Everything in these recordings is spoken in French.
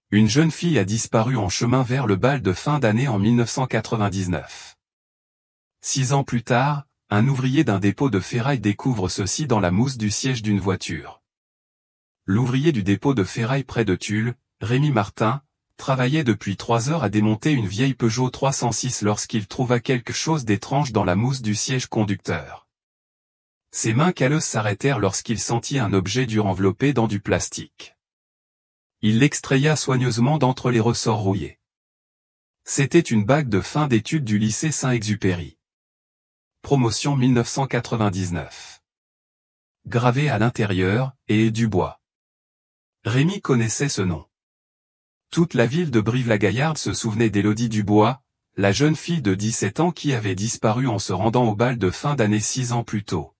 Une jeune fille a disparu en chemin vers le bal de fin d'année en 1999. 6 ans plus tard, un ouvrier d'un dépôt de ferraille découvre ceci dans la mousse du siège d'une voiture. L'ouvrier du dépôt de ferraille près de Tulle, Rémi Martin, travaillait depuis 3 heures à démonter une vieille Peugeot 306 lorsqu'il trouva quelque chose d'étrange dans la mousse du siège conducteur. Ses mains calleuses s'arrêtèrent lorsqu'il sentit un objet dur enveloppé dans du plastique. Il l'extraya soigneusement d'entre les ressorts rouillés. C'était une bague de fin d'études du lycée Saint-Exupéry. Promotion 1999. Gravée à l'intérieur, et du bois. Rémi connaissait ce nom. Toute la ville de Brive-la-Gaillarde se souvenait d'Élodie Dubois, la jeune fille de 17 ans qui avait disparu en se rendant au bal de fin d'année 6 ans plus tôt.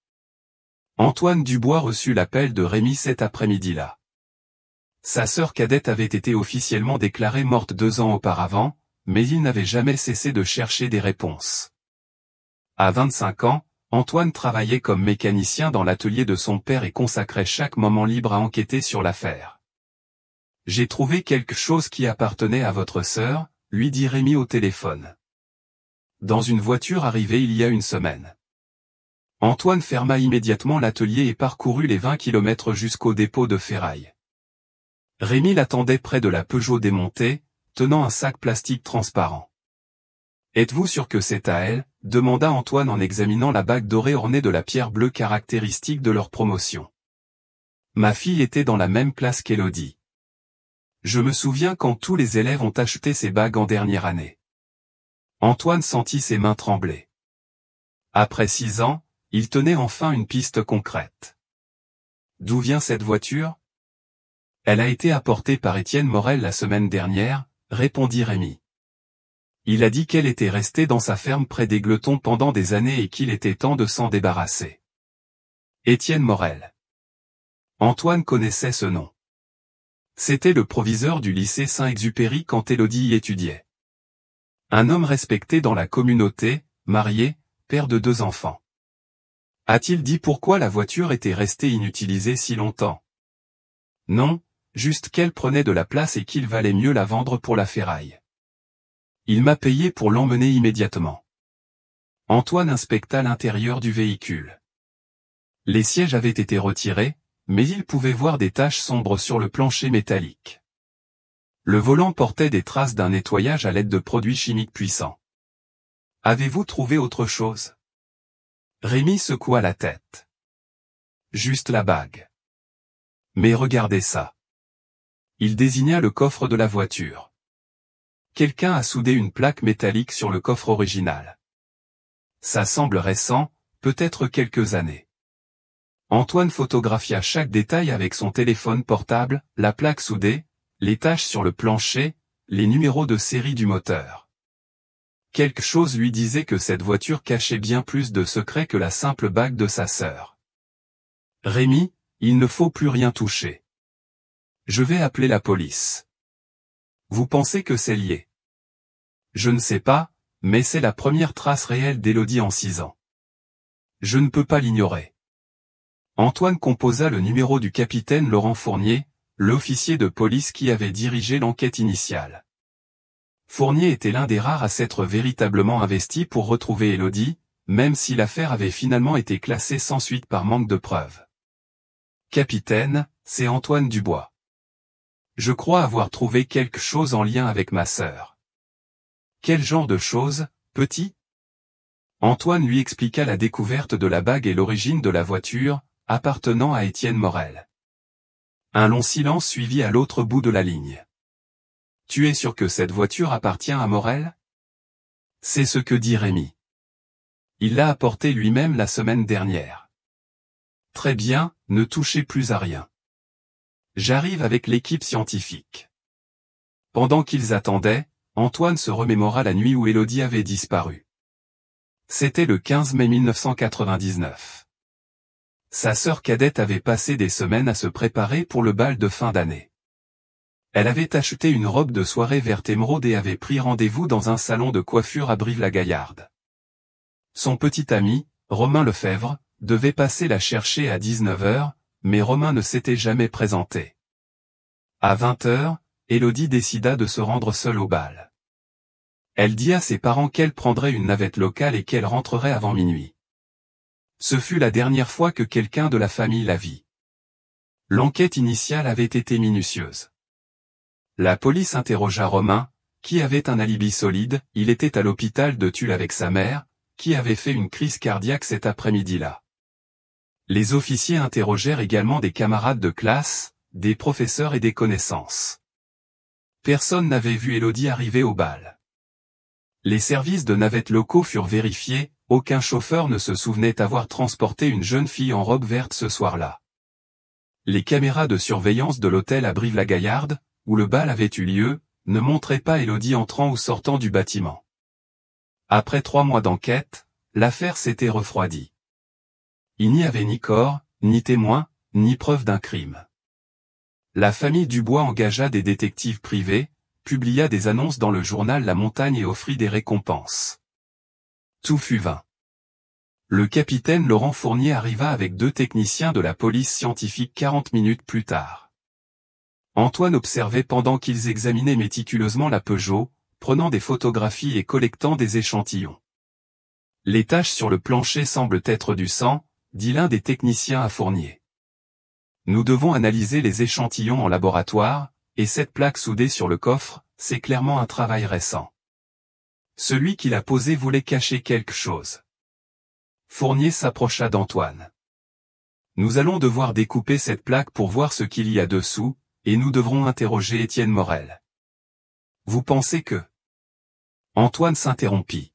Antoine Dubois reçut l'appel de Rémi cet après-midi-là. Sa sœur cadette avait été officiellement déclarée morte 2 ans auparavant, mais il n'avait jamais cessé de chercher des réponses. À 25 ans, Antoine travaillait comme mécanicien dans l'atelier de son père et consacrait chaque moment libre à enquêter sur l'affaire. « J'ai trouvé quelque chose qui appartenait à votre sœur », lui dit Rémi au téléphone. Dans une voiture arrivée il y a une semaine. Antoine ferma immédiatement l'atelier et parcourut les 20 km jusqu'au dépôt de ferraille. Rémi l'attendait près de la Peugeot démontée, tenant un sac plastique transparent. « Êtes-vous sûr que c'est à elle ?» demanda Antoine en examinant la bague dorée ornée de la pierre bleue caractéristique de leur promotion. « Ma fille était dans la même classe qu'Élodie. Je me souviens quand tous les élèves ont acheté ces bagues en dernière année. » Antoine sentit ses mains trembler. Après 6 ans, il tenait enfin une piste concrète. « D'où vient cette voiture ? » « Elle a été apportée par Étienne Morel la semaine dernière, » répondit Rémi. « Il a dit qu'elle était restée dans sa ferme près d'Égletons pendant des années et qu'il était temps de s'en débarrasser. » Étienne Morel. Antoine connaissait ce nom. C'était le proviseur du lycée Saint-Exupéry quand Élodie y étudiait. Un homme respecté dans la communauté, marié, père de 2 enfants. A-t-il dit pourquoi la voiture était restée inutilisée si longtemps? Non, juste qu'elle prenait de la place et qu'il valait mieux la vendre pour la ferraille. Il m'a payé pour l'emmener immédiatement. Antoine inspecta l'intérieur du véhicule. Les sièges avaient été retirés, mais il pouvait voir des taches sombres sur le plancher métallique. Le volant portait des traces d'un nettoyage à l'aide de produits chimiques puissants. Avez-vous trouvé autre chose? Rémi secoua la tête. Juste la bague. Mais regardez ça. Il désigna le coffre de la voiture. Quelqu'un a soudé une plaque métallique sur le coffre original. Ça semble récent, peut-être quelques années. Antoine photographia chaque détail avec son téléphone portable, la plaque soudée, les taches sur le plancher, les numéros de série du moteur. Quelque chose lui disait que cette voiture cachait bien plus de secrets que la simple bague de sa sœur. Rémi, il ne faut plus rien toucher. Je vais appeler la police. Vous pensez que c'est lié? Je ne sais pas, mais c'est la première trace réelle d'Élodie en 6 ans. Je ne peux pas l'ignorer. Antoine composa le numéro du capitaine Laurent Fournier, l'officier de police qui avait dirigé l'enquête initiale. Fournier était l'un des rares à s'être véritablement investi pour retrouver Élodie, même si l'affaire avait finalement été classée sans suite par manque de preuves. Capitaine, c'est Antoine Dubois. Je crois avoir trouvé quelque chose en lien avec ma sœur. Quel genre de chose, petit? Antoine lui expliqua la découverte de la bague et l'origine de la voiture, appartenant à Étienne Morel. Un long silence suivit à l'autre bout de la ligne. Tu es sûr que cette voiture appartient à Morel? C'est ce que dit Rémi. Il l'a apportée lui-même la semaine dernière. Très bien, ne touchez plus à rien. J'arrive avec l'équipe scientifique. Pendant qu'ils attendaient, Antoine se remémora la nuit où Élodie avait disparu. C'était le 15 mai 1999. Sa sœur cadette avait passé des semaines à se préparer pour le bal de fin d'année. Elle avait acheté une robe de soirée verte émeraude et avait pris rendez-vous dans un salon de coiffure à Brive-la-Gaillarde. Son petit ami, Romain Lefebvre, devait passer la chercher à 19 h, mais Romain ne s'était jamais présenté. À 20 h, Élodie décida de se rendre seule au bal. Elle dit à ses parents qu'elle prendrait une navette locale et qu'elle rentrerait avant minuit. Ce fut la dernière fois que quelqu'un de la famille la vit. L'enquête initiale avait été minutieuse. La police interrogea Romain, qui avait un alibi solide. Il était à l'hôpital de Tulle avec sa mère, qui avait fait une crise cardiaque cet après-midi-là. Les officiers interrogèrent également des camarades de classe, des professeurs et des connaissances. Personne n'avait vu Élodie arriver au bal. Les services de navettes locaux furent vérifiés, aucun chauffeur ne se souvenait avoir transporté une jeune fille en robe verte ce soir-là. Les caméras de surveillance de l'hôtel à Brive-la-Gaillarde, où le bal avait eu lieu, ne montraient pas Élodie entrant ou sortant du bâtiment. Après 3 mois d'enquête, l'affaire s'était refroidie. Il n'y avait ni corps, ni témoin, ni preuve d'un crime. La famille Dubois engagea des détectives privés, publia des annonces dans le journal La Montagne et offrit des récompenses. Tout fut vain. Le capitaine Laurent Fournier arriva avec 2 techniciens de la police scientifique 40 minutes plus tard. Antoine observait pendant qu'ils examinaient méticuleusement la Peugeot, prenant des photographies et collectant des échantillons. Les taches sur le plancher semblent être du sang, dit l'un des techniciens à Fournier. Nous devons analyser les échantillons en laboratoire, et cette plaque soudée sur le coffre, c'est clairement un travail récent. Celui qui l'a posée voulait cacher quelque chose. Fournier s'approcha d'Antoine. Nous allons devoir découper cette plaque pour voir ce qu'il y a dessous, et nous devrons interroger Étienne Morel. Vous pensez que... Antoine s'interrompit.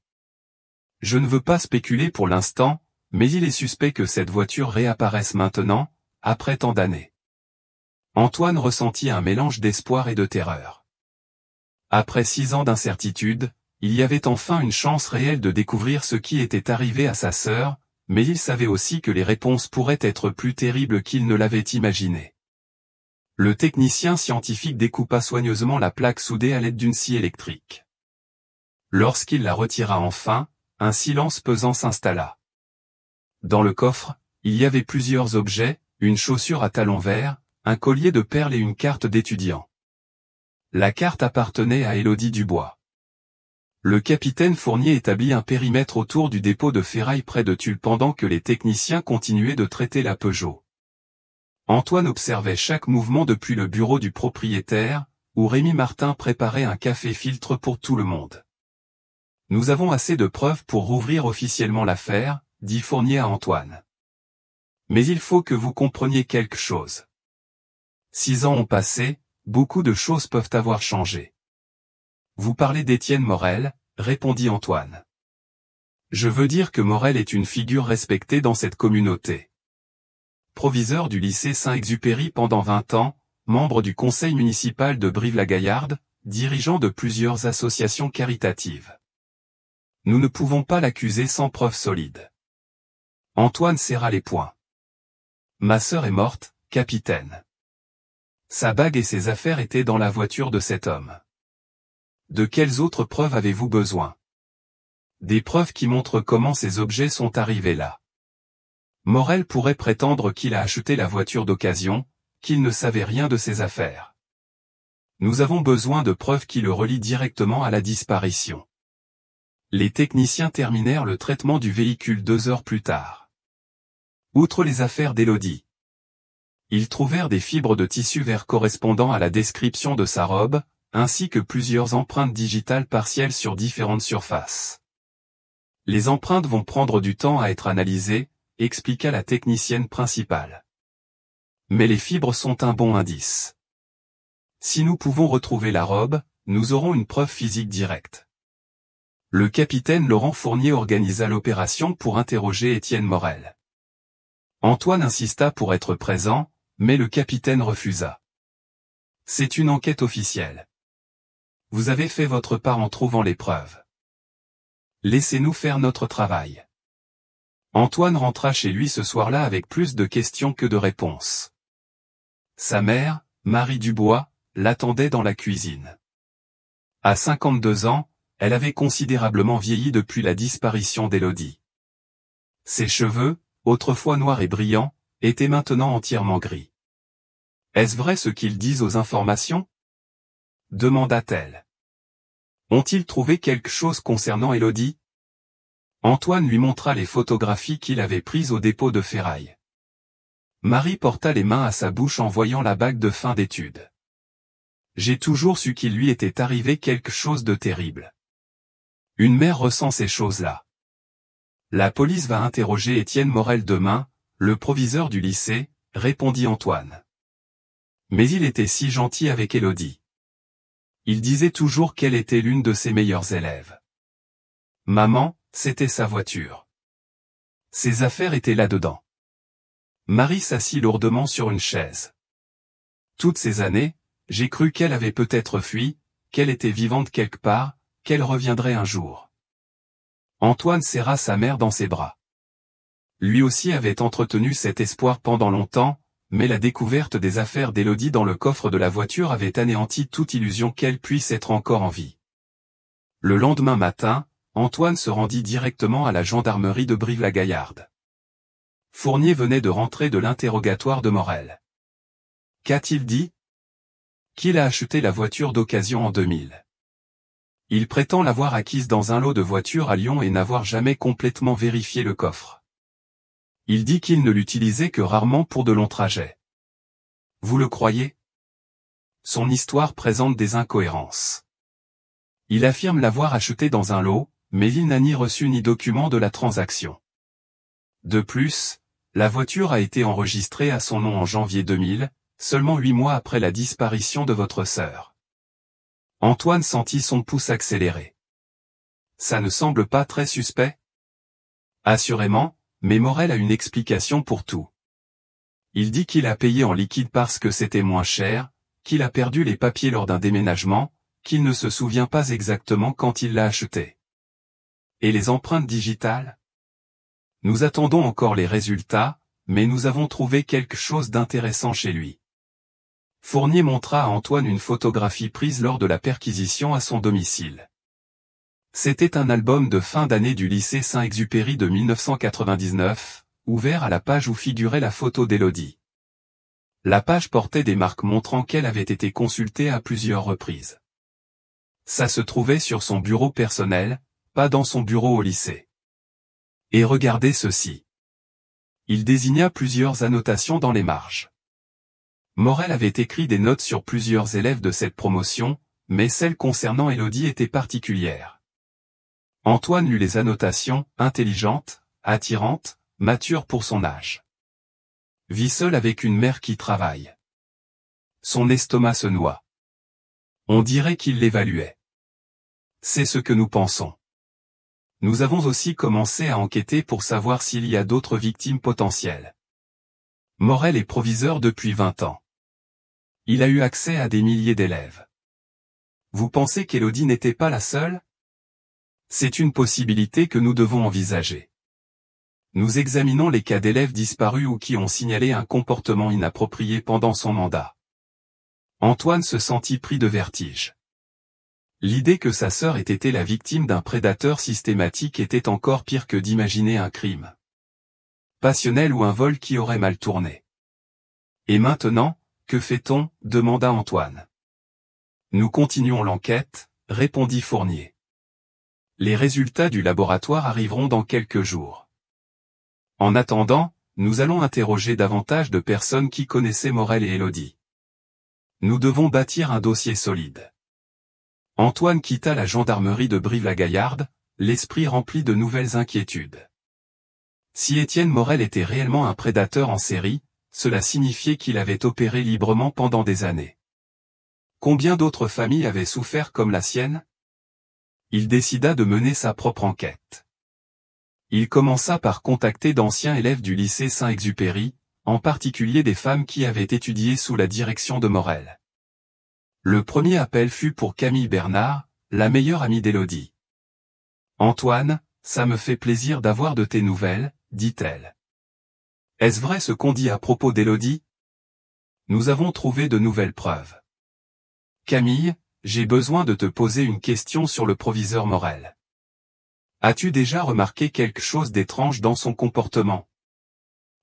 Je ne veux pas spéculer pour l'instant, mais il est suspect que cette voiture réapparaisse maintenant, après tant d'années. Antoine ressentit un mélange d'espoir et de terreur. Après 6 ans d'incertitude, il y avait enfin une chance réelle de découvrir ce qui était arrivé à sa sœur, mais il savait aussi que les réponses pourraient être plus terribles qu'il ne l'avait imaginé. Le technicien scientifique découpa soigneusement la plaque soudée à l'aide d'une scie électrique. Lorsqu'il la retira enfin, un silence pesant s'installa. Dans le coffre, il y avait plusieurs objets, une chaussure à talons verts, un collier de perles et une carte d'étudiant. La carte appartenait à Élodie Dubois. Le capitaine Fournier établit un périmètre autour du dépôt de ferraille près de Tulle pendant que les techniciens continuaient de traiter la Peugeot. Antoine observait chaque mouvement depuis le bureau du propriétaire, où Rémi Martin préparait un café-filtre pour tout le monde. Nous avons assez de preuves pour rouvrir officiellement l'affaire, dit Fournier à Antoine. Mais il faut que vous compreniez quelque chose. 6 ans ont passé, beaucoup de choses peuvent avoir changé. Vous parlez d'Étienne Morel, répondit Antoine. Je veux dire que Morel est une figure respectée dans cette communauté. Proviseur du lycée Saint-Exupéry pendant 20 ans, membre du conseil municipal de Brive-la-Gaillarde, dirigeant de plusieurs associations caritatives. Nous ne pouvons pas l'accuser sans preuves solides. Antoine serra les poings. Ma sœur est morte, capitaine. Sa bague et ses affaires étaient dans la voiture de cet homme. De quelles autres preuves avez-vous besoin? Des preuves qui montrent comment ces objets sont arrivés là. Morel pourrait prétendre qu'il a acheté la voiture d'occasion, qu'il ne savait rien de ses affaires. Nous avons besoin de preuves qui le relient directement à la disparition. Les techniciens terminèrent le traitement du véhicule 2 heures plus tard. Outre les affaires d'Élodie, ils trouvèrent des fibres de tissu vert correspondant à la description de sa robe, ainsi que plusieurs empreintes digitales partielles sur différentes surfaces. Les empreintes vont prendre du temps à être analysées, expliqua la technicienne principale. Mais les fibres sont un bon indice. Si nous pouvons retrouver la robe, nous aurons une preuve physique directe. Le capitaine Laurent Fournier organisa l'opération pour interroger Étienne Morel. Antoine insista pour être présent, mais le capitaine refusa. C'est une enquête officielle. Vous avez fait votre part en trouvant les preuves. Laissez-nous faire notre travail. Antoine rentra chez lui ce soir-là avec plus de questions que de réponses. Sa mère, Marie Dubois, l'attendait dans la cuisine. À 52 ans, elle avait considérablement vieilli depuis la disparition d'Élodie. Ses cheveux, autrefois noirs et brillants, étaient maintenant entièrement gris. Est-ce vrai ce qu'ils disent aux informations? demanda-t-elle. Ont-ils trouvé quelque chose concernant Élodie? Antoine lui montra les photographies qu'il avait prises au dépôt de ferraille. Marie porta les mains à sa bouche en voyant la bague de fin d'études. J'ai toujours su qu'il lui était arrivé quelque chose de terrible. Une mère ressent ces choses-là. La police va interroger Étienne Morel demain, le proviseur du lycée, répondit Antoine. Mais il était si gentil avec Élodie. Il disait toujours qu'elle était l'une de ses meilleures élèves. Maman, c'était sa voiture. Ses affaires étaient là-dedans. Marie s'assit lourdement sur une chaise. Toutes ces années, j'ai cru qu'elle avait peut-être fui, qu'elle était vivante quelque part, qu'elle reviendrait un jour. Antoine serra sa mère dans ses bras. Lui aussi avait entretenu cet espoir pendant longtemps, mais la découverte des affaires d'Élodie dans le coffre de la voiture avait anéanti toute illusion qu'elle puisse être encore en vie. Le lendemain matin, Antoine se rendit directement à la gendarmerie de Brive-la-Gaillarde. Fournier venait de rentrer de l'interrogatoire de Morel. Qu'a-t-il dit? Qu'il a acheté la voiture d'occasion en 2000. Il prétend l'avoir acquise dans un lot de voitures à Lyon et n'avoir jamais complètement vérifié le coffre. Il dit qu'il ne l'utilisait que rarement pour de longs trajets. Vous le croyez? Son histoire présente des incohérences. Il affirme l'avoir achetée dans un lot, mais il n'a ni reçu ni document de la transaction. De plus, la voiture a été enregistrée à son nom en janvier 2000, seulement 8 mois après la disparition de votre sœur. Antoine sentit son pouce accélérer. Ça ne semble pas très suspect? Assurément, mais Morel a une explication pour tout. Il dit qu'il a payé en liquide parce que c'était moins cher, qu'il a perdu les papiers lors d'un déménagement, qu'il ne se souvient pas exactement quand il l'a acheté. Et les empreintes digitales? Nous attendons encore les résultats, mais nous avons trouvé quelque chose d'intéressant chez lui. Fournier montra à Antoine une photographie prise lors de la perquisition à son domicile. C'était un album de fin d'année du lycée Saint-Exupéry de 1999, ouvert à la page où figurait la photo d'Élodie. La page portait des marques montrant qu'elle avait été consultée à plusieurs reprises. Ça se trouvait sur son bureau personnel, pas dans son bureau au lycée. Et regardez ceci. Il désigna plusieurs annotations dans les marges. Morel avait écrit des notes sur plusieurs élèves de cette promotion, mais celle concernant Élodie était particulière. Antoine lut les annotations, intelligente, attirante, mature pour son âge. Vit seul avec une mère qui travaille. Son estomac se noie. On dirait qu'il l'évaluait. C'est ce que nous pensons. Nous avons aussi commencé à enquêter pour savoir s'il y a d'autres victimes potentielles. Morel est proviseur depuis 20 ans. Il a eu accès à des milliers d'élèves. Vous pensez qu'Élodie n'était pas la seule? C'est une possibilité que nous devons envisager. Nous examinons les cas d'élèves disparus ou qui ont signalé un comportement inapproprié pendant son mandat. Antoine se sentit pris de vertige. L'idée que sa sœur ait été la victime d'un prédateur systématique était encore pire que d'imaginer un crime passionnel ou un vol qui aurait mal tourné. Et maintenant, que fait-on? Demanda Antoine. Nous continuons l'enquête, répondit Fournier. Les résultats du laboratoire arriveront dans quelques jours. En attendant, nous allons interroger davantage de personnes qui connaissaient Morel et Élodie. Nous devons bâtir un dossier solide. Antoine quitta la gendarmerie de Brive-la-Gaillarde, l'esprit rempli de nouvelles inquiétudes. Si Étienne Morel était réellement un prédateur en série, cela signifiait qu'il avait opéré librement pendant des années. Combien d'autres familles avaient souffert comme la sienne? Il décida de mener sa propre enquête. Il commença par contacter d'anciens élèves du lycée Saint-Exupéry, en particulier des femmes qui avaient étudié sous la direction de Morel. Le premier appel fut pour Camille Bernard, la meilleure amie d'Élodie. « Antoine, ça me fait plaisir d'avoir de tes nouvelles, dit-elle. Est-ce vrai ce qu'on dit à propos d'Élodie? Nous avons trouvé de nouvelles preuves. Camille, j'ai besoin de te poser une question sur le proviseur Morel. As-tu déjà remarqué quelque chose d'étrange dans son comportement?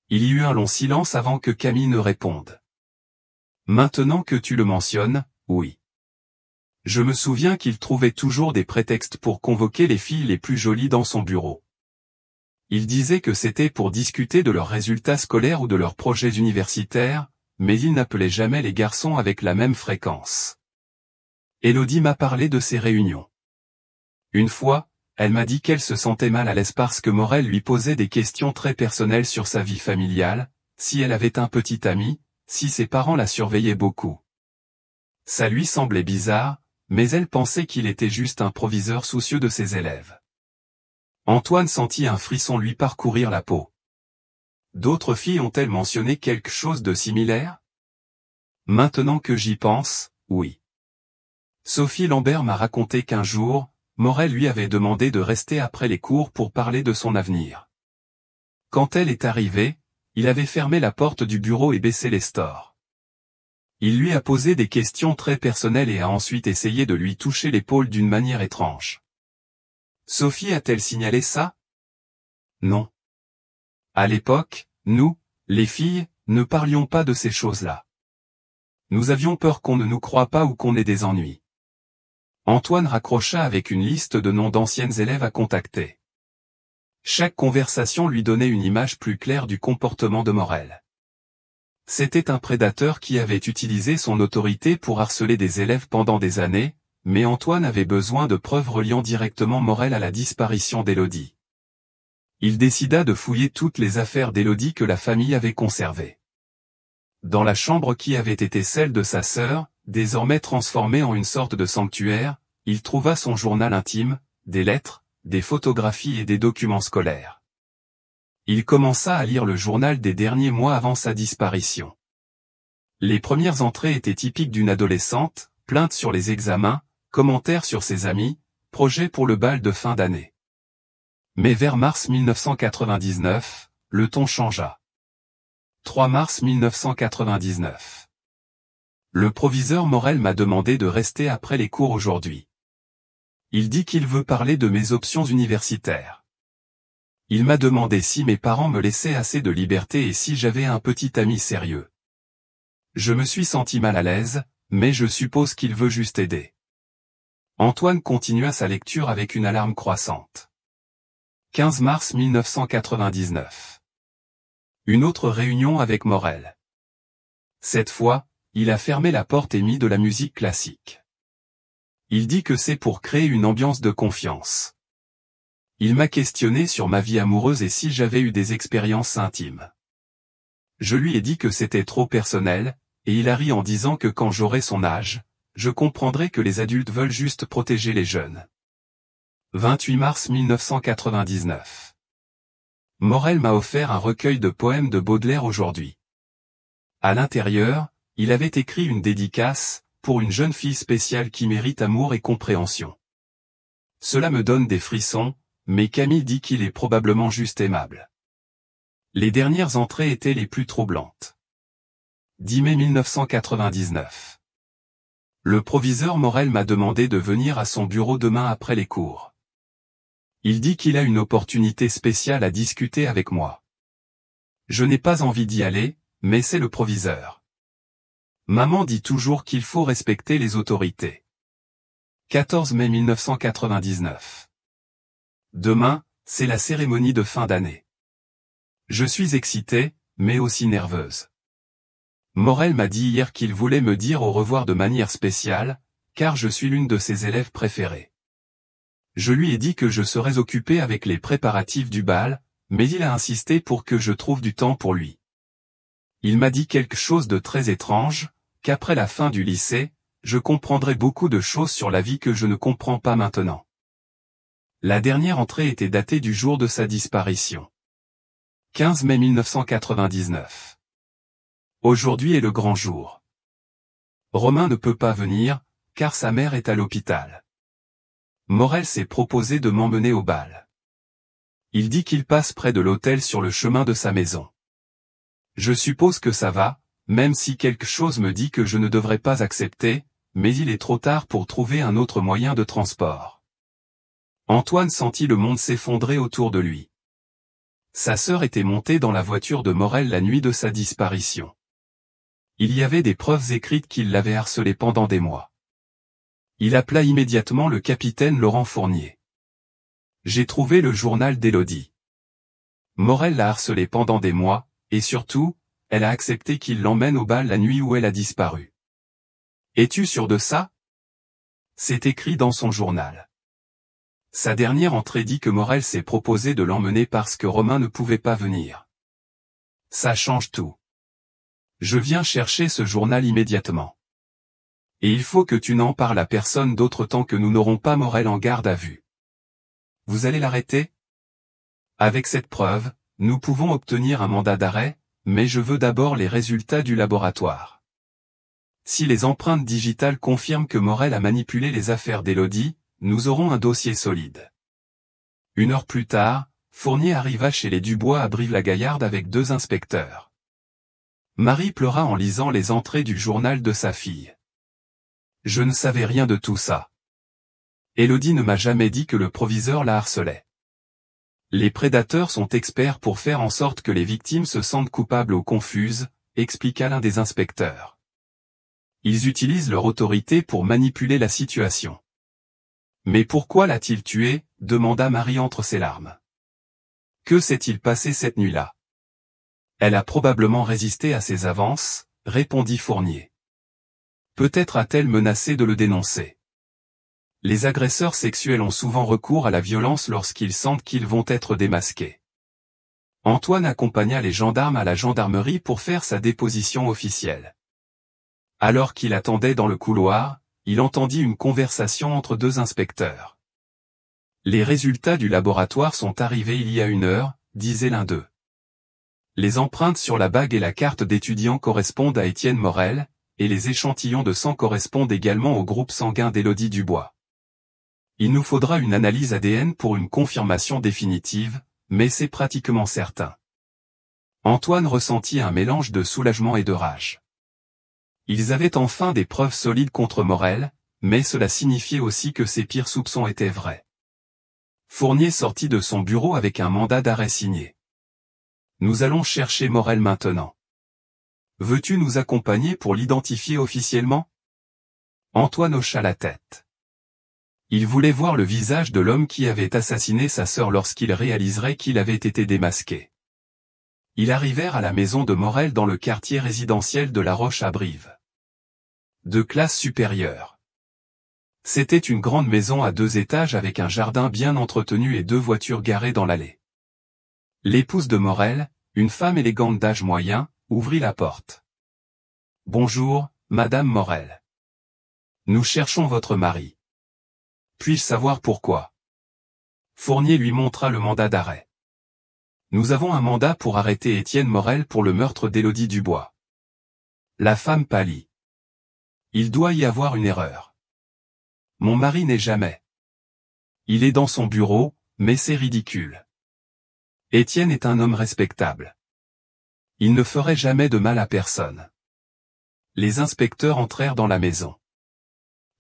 Il y eut un long silence avant que Camille ne réponde. Maintenant que tu le mentionnes, oui. Je me souviens qu'il trouvait toujours des prétextes pour convoquer les filles les plus jolies dans son bureau. Il disait que c'était pour discuter de leurs résultats scolaires ou de leurs projets universitaires, mais il n'appelait jamais les garçons avec la même fréquence. Élodie m'a parlé de ces réunions. Une fois, elle m'a dit qu'elle se sentait mal à l'aise parce que Morel lui posait des questions très personnelles sur sa vie familiale, si elle avait un petit ami, si ses parents la surveillaient beaucoup. Ça lui semblait bizarre, mais elle pensait qu'il était juste un proviseur soucieux de ses élèves. Antoine sentit un frisson lui parcourir la peau. D'autres filles ont-elles mentionné quelque chose de similaire? Maintenant que j'y pense, oui. Sophie Lambert m'a raconté qu'un jour, Morel lui avait demandé de rester après les cours pour parler de son avenir. Quand elle est arrivée, il avait fermé la porte du bureau et baissé les stores. Il lui a posé des questions très personnelles et a ensuite essayé de lui toucher l'épaule d'une manière étrange. Sophie a-t-elle signalé ça? Non. À l'époque, nous, les filles, ne parlions pas de ces choses-là. Nous avions peur qu'on ne nous croie pas ou qu'on ait des ennuis. Antoine raccrocha avec une liste de noms d'anciennes élèves à contacter. Chaque conversation lui donnait une image plus claire du comportement de Morel. C'était un prédateur qui avait utilisé son autorité pour harceler des élèves pendant des années, mais Antoine avait besoin de preuves reliant directement Morel à la disparition d'Élodie. Il décida de fouiller toutes les affaires d'Élodie que la famille avait conservées. Dans la chambre qui avait été celle de sa sœur, désormais transformée en une sorte de sanctuaire, il trouva son journal intime, des lettres, des photographies et des documents scolaires. Il commença à lire le journal des derniers mois avant sa disparition. Les premières entrées étaient typiques d'une adolescente, plainte sur les examens, commentaires sur ses amis, projets pour le bal de fin d'année. Mais vers mars 1999, le ton changea. 3 mars 1999. Le proviseur Morel m'a demandé de rester après les cours aujourd'hui. Il dit qu'il veut parler de mes options universitaires. Il m'a demandé si mes parents me laissaient assez de liberté et si j'avais un petit ami sérieux. Je me suis senti mal à l'aise, mais je suppose qu'il veut juste aider. Antoine continua sa lecture avec une alarme croissante. 15 mars 1999. Une autre réunion avec Morel. Cette fois, il a fermé la porte et mis de la musique classique. Il dit que c'est pour créer une ambiance de confiance. Il m'a questionné sur ma vie amoureuse et si j'avais eu des expériences intimes. Je lui ai dit que c'était trop personnel, et il a ri en disant que quand j'aurai son âge, je comprendrai que les adultes veulent juste protéger les jeunes. 28 mars 1999. Morel m'a offert un recueil de poèmes de Baudelaire aujourd'hui. À l'intérieur, il avait écrit une dédicace, pour une jeune fille spéciale qui mérite amour et compréhension. Cela me donne des frissons, mais Camille dit qu'il est probablement juste aimable. Les dernières entrées étaient les plus troublantes. 10 mai 1999. Le proviseur Morel m'a demandé de venir à son bureau demain après les cours. Il dit qu'il a une opportunité spéciale à discuter avec moi. Je n'ai pas envie d'y aller, mais c'est le proviseur. Maman dit toujours qu'il faut respecter les autorités. 14 mai 1999. Demain, c'est la cérémonie de fin d'année. Je suis excitée, mais aussi nerveuse. Morel m'a dit hier qu'il voulait me dire au revoir de manière spéciale, car je suis l'une de ses élèves préférées. Je lui ai dit que je serais occupée avec les préparatifs du bal, mais il a insisté pour que je trouve du temps pour lui. Il m'a dit quelque chose de très étrange, qu'après la fin du lycée, je comprendrai beaucoup de choses sur la vie que je ne comprends pas maintenant. La dernière entrée était datée du jour de sa disparition. 15 mai 1999. Aujourd'hui est le grand jour. Romain ne peut pas venir, car sa mère est à l'hôpital. Morel s'est proposé de m'emmener au bal. Il dit qu'il passe près de l'hôtel sur le chemin de sa maison. Je suppose que ça va, même si quelque chose me dit que je ne devrais pas accepter, mais il est trop tard pour trouver un autre moyen de transport. Antoine sentit le monde s'effondrer autour de lui. Sa sœur était montée dans la voiture de Morel la nuit de sa disparition. Il y avait des preuves écrites qu'il l'avait harcelé pendant des mois. Il appela immédiatement le capitaine Laurent Fournier. J'ai trouvé le journal d'Élodie. Morel l'a harcelée pendant des mois, et surtout, elle a accepté qu'il l'emmène au bal la nuit où elle a disparu. Es-tu sûr de ça? C'est écrit dans son journal. Sa dernière entrée dit que Morel s'est proposé de l'emmener parce que Romain ne pouvait pas venir. Ça change tout. Je viens chercher ce journal immédiatement. Et il faut que tu n'en parles à personne d'autre tant que nous n'aurons pas Morel en garde à vue. Vous allez l'arrêter? Avec cette preuve, nous pouvons obtenir un mandat d'arrêt, mais je veux d'abord les résultats du laboratoire. Si les empreintes digitales confirment que Morel a manipulé les affaires d'Élodie, nous aurons un dossier solide. 1 heure plus tard, Fournier arriva chez les Dubois à Brive-la-Gaillarde avec 2 inspecteurs. Marie pleura en lisant les entrées du journal de sa fille. Je ne savais rien de tout ça. Élodie ne m'a jamais dit que le proviseur la harcelait. Les prédateurs sont experts pour faire en sorte que les victimes se sentent coupables ou confuses, expliqua l'un des inspecteurs. Ils utilisent leur autorité pour manipuler la situation. Mais pourquoi l'a-t-il tuée? Demanda Marie entre ses larmes. Que s'est-il passé cette nuit-là? Elle a probablement résisté à ses avances, répondit Fournier. Peut-être a-t-elle menacé de le dénoncer. Les agresseurs sexuels ont souvent recours à la violence lorsqu'ils sentent qu'ils vont être démasqués. Antoine accompagna les gendarmes à la gendarmerie pour faire sa déposition officielle. Alors qu'il attendait dans le couloir, il entendit une conversation entre 2 inspecteurs. Les résultats du laboratoire sont arrivés il y a 1 heure, disait l'un d'eux. Les empreintes sur la bague et la carte d'étudiant correspondent à Étienne Morel, et les échantillons de sang correspondent également au groupe sanguin d'Élodie Dubois. Il nous faudra une analyse ADN pour une confirmation définitive, mais c'est pratiquement certain. Antoine ressentit un mélange de soulagement et de rage. Ils avaient enfin des preuves solides contre Morel, mais cela signifiait aussi que ses pires soupçons étaient vrais. Fournier sortit de son bureau avec un mandat d'arrêt signé. Nous allons chercher Morel maintenant. Veux-tu nous accompagner pour l'identifier officiellement? Antoine hocha la tête. Il voulait voir le visage de l'homme qui avait assassiné sa sœur lorsqu'il réaliserait qu'il avait été démasqué. Ils arrivèrent à la maison de Morel dans le quartier résidentiel de La Roche à Brive. De classe supérieure. C'était une grande maison à 2 étages avec un jardin bien entretenu et 2 voitures garées dans l'allée. L'épouse de Morel, une femme élégante d'âge moyen, ouvrit la porte. « Bonjour, Madame Morel. Nous cherchons votre mari. Puis-je savoir pourquoi ?» Fournier lui montra le mandat d'arrêt. « Nous avons un mandat pour arrêter Étienne Morel pour le meurtre d'Élodie Dubois. » La femme pâlit. « Il doit y avoir une erreur. Mon mari n'est jamais. Il est dans son bureau, mais c'est ridicule. Étienne est un homme respectable. Il ne ferait jamais de mal à personne. » Les inspecteurs entrèrent dans la maison.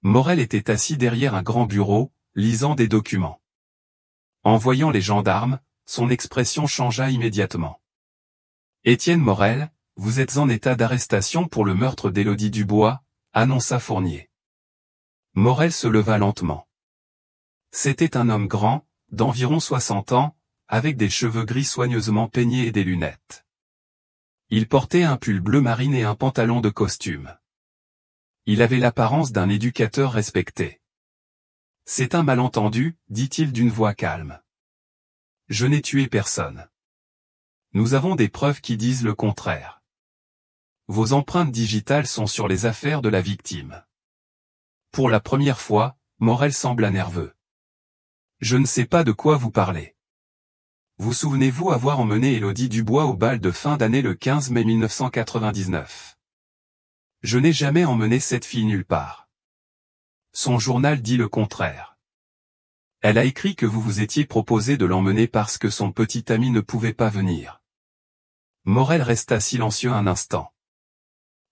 Morel était assis derrière un grand bureau, lisant des documents. En voyant les gendarmes, son expression changea immédiatement. « Étienne Morel, vous êtes en état d'arrestation pour le meurtre d'Élodie Dubois, » annonça Fournier. Morel se leva lentement. C'était un homme grand, d'environ 60 ans, avec des cheveux gris soigneusement peignés et des lunettes. Il portait un pull bleu marine et un pantalon de costume. Il avait l'apparence d'un éducateur respecté. « C'est un malentendu, dit-il d'une voix calme. Je n'ai tué personne. Nous avons des preuves qui disent le contraire. Vos empreintes digitales sont sur les affaires de la victime. » Pour la première fois, Morel sembla nerveux. « Je ne sais pas de quoi vous parlez. Vous souvenez-vous avoir emmené Élodie Dubois au bal de fin d'année le 15 mai 1999 ? Je n'ai jamais emmené cette fille nulle part. Son journal dit le contraire. Elle a écrit que vous vous étiez proposé de l'emmener parce que son petit ami ne pouvait pas venir. » Morel resta silencieux un instant.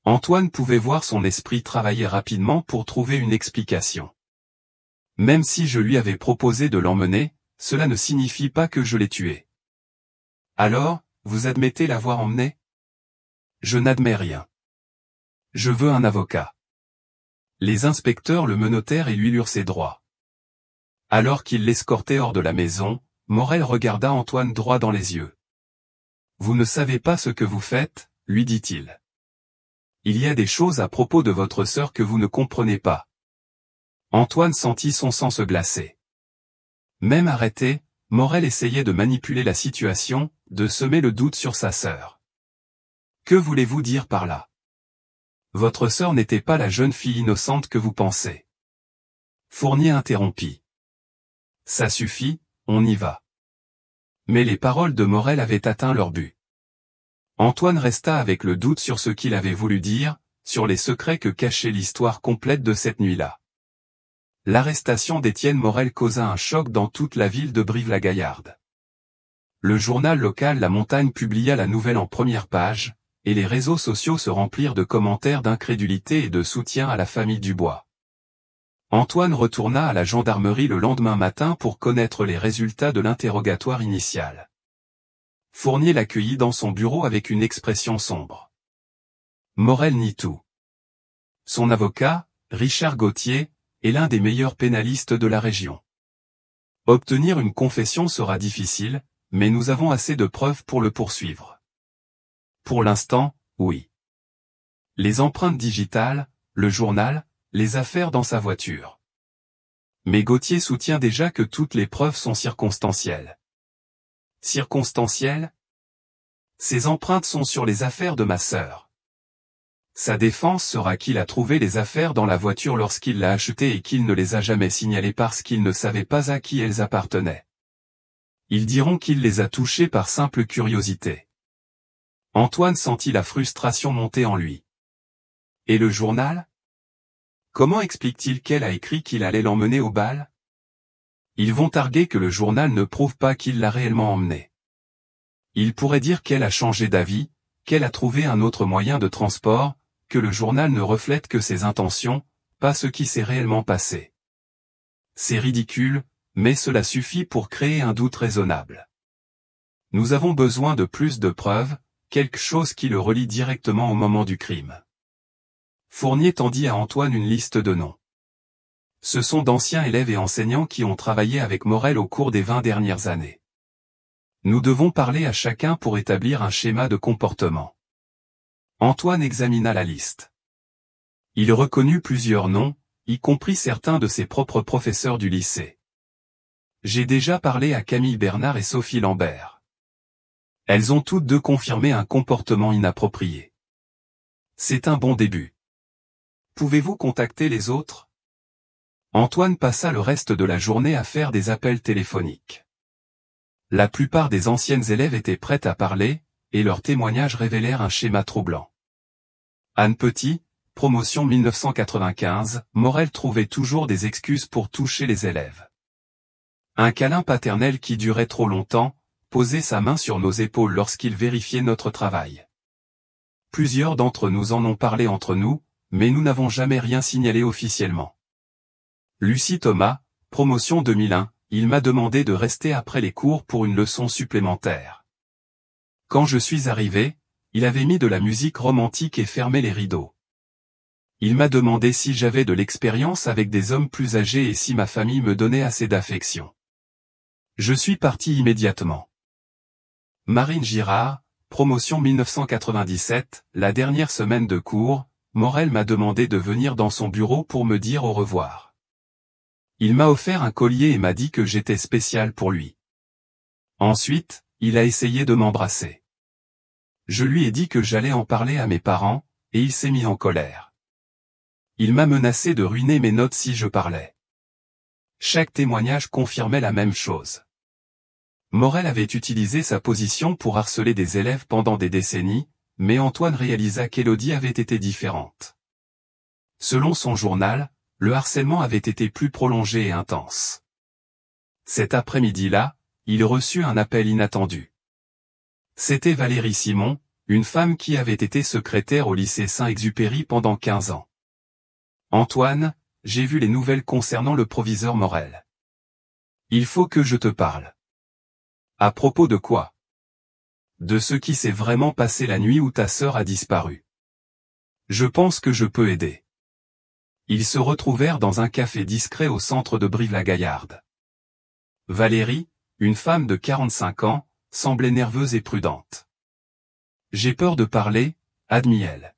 Antoine pouvait voir son esprit travailler rapidement pour trouver une explication. « Même si je lui avais proposé de l'emmener, cela ne signifie pas que je l'ai tué. »« Alors, vous admettez l'avoir emmené ? » « Je n'admets rien. Je veux un avocat. » Les inspecteurs le menottèrent et lui lurent ses droits. Alors qu'il l'escortait hors de la maison, Morel regarda Antoine droit dans les yeux. « Vous ne savez pas ce que vous faites, lui dit-il. Il y a des choses à propos de votre sœur que vous ne comprenez pas. » Antoine sentit son sang se glacer. Même arrêté, Morel essayait de manipuler la situation, de semer le doute sur sa sœur. « Que voulez-vous dire par là? Votre sœur n'était pas la jeune fille innocente que vous pensez. » Fournier interrompit. « Ça suffit, on y va. » Mais les paroles de Morel avaient atteint leur but. Antoine resta avec le doute sur ce qu'il avait voulu dire, sur les secrets que cachait l'histoire complète de cette nuit-là. L'arrestation d'Étienne Morel causa un choc dans toute la ville de Brive-la-Gaillarde. Le journal local La Montagne publia la nouvelle en première page, et les réseaux sociaux se remplirent de commentaires d'incrédulité et de soutien à la famille Dubois. Antoine retourna à la gendarmerie le lendemain matin pour connaître les résultats de l'interrogatoire initial. Fournier l'accueillit dans son bureau avec une expression sombre. Morel nie tout. Son avocat, Richard Gauthier, est l'un des meilleurs pénalistes de la région. Obtenir une confession sera difficile, mais nous avons assez de preuves pour le poursuivre. Pour l'instant, oui. Les empreintes digitales, le journal, les affaires dans sa voiture. Mais Gauthier soutient déjà que toutes les preuves sont circonstancielles. Circonstancielles? Ces empreintes sont sur les affaires de ma sœur. Sa défense sera qu'il a trouvé les affaires dans la voiture lorsqu'il l'a achetée et qu'il ne les a jamais signalées parce qu'il ne savait pas à qui elles appartenaient. Ils diront qu'il les a touchées par simple curiosité. Antoine sentit la frustration monter en lui. Et le journal? Comment explique-t-il qu'elle a écrit qu'il allait l'emmener au bal? Ils vont arguer que le journal ne prouve pas qu'il l'a réellement emmené. Ils pourraient dire qu'elle a changé d'avis, qu'elle a trouvé un autre moyen de transport, que le journal ne reflète que ses intentions, pas ce qui s'est réellement passé. C'est ridicule, mais cela suffit pour créer un doute raisonnable. Nous avons besoin de plus de preuves, quelque chose qui le relie directement au moment du crime. Fournier tendit à Antoine une liste de noms. Ce sont d'anciens élèves et enseignants qui ont travaillé avec Morel au cours des 20 dernières années. Nous devons parler à chacun pour établir un schéma de comportement. Antoine examina la liste. Il reconnut plusieurs noms, y compris certains de ses propres professeurs du lycée. J'ai déjà parlé à Camille Bernard et Sophie Lambert. Elles ont toutes deux confirmé un comportement inapproprié. C'est un bon début. Pouvez-vous contacter les autres? Antoine passa le reste de la journée à faire des appels téléphoniques. La plupart des anciennes élèves étaient prêtes à parler, et leurs témoignages révélèrent un schéma troublant. Anne Petit, promotion 1995, Morel trouvait toujours des excuses pour toucher les élèves. Un câlin paternel qui durait trop longtemps, posait sa main sur nos épaules lorsqu'il vérifiait notre travail. Plusieurs d'entre nous en ont parlé entre nous, mais nous n'avons jamais rien signalé officiellement. Lucie Thomas, promotion 2001, il m'a demandé de rester après les cours pour une leçon supplémentaire. Quand je suis arrivé, il avait mis de la musique romantique et fermé les rideaux. Il m'a demandé si j'avais de l'expérience avec des hommes plus âgés et si ma famille me donnait assez d'affection. Je suis parti immédiatement. Marine Girard, promotion 1997, la dernière semaine de cours, Morel m'a demandé de venir dans son bureau pour me dire au revoir. Il m'a offert un collier et m'a dit que j'étais spécial pour lui. Ensuite, il a essayé de m'embrasser. Je lui ai dit que j'allais en parler à mes parents, et il s'est mis en colère. Il m'a menacé de ruiner mes notes si je parlais. Chaque témoignage confirmait la même chose. Morel avait utilisé sa position pour harceler des élèves pendant des décennies, mais Antoine réalisa qu'Élodie avait été différente. Selon son journal, le harcèlement avait été plus prolongé et intense. Cet après-midi-là, il reçut un appel inattendu. C'était Valérie Simon, une femme qui avait été secrétaire au lycée Saint-Exupéry pendant 15 ans. « Antoine, j'ai vu les nouvelles concernant le proviseur Morel. Il faut que je te parle. » « À propos de quoi? » ?»« De ce qui s'est vraiment passé la nuit où ta sœur a disparu. Je pense que je peux aider. » Ils se retrouvèrent dans un café discret au centre de Brive-la-Gaillarde. Valérie, une femme de 45 ans, semblait nerveuse et prudente. « J'ai peur de parler », admit-elle.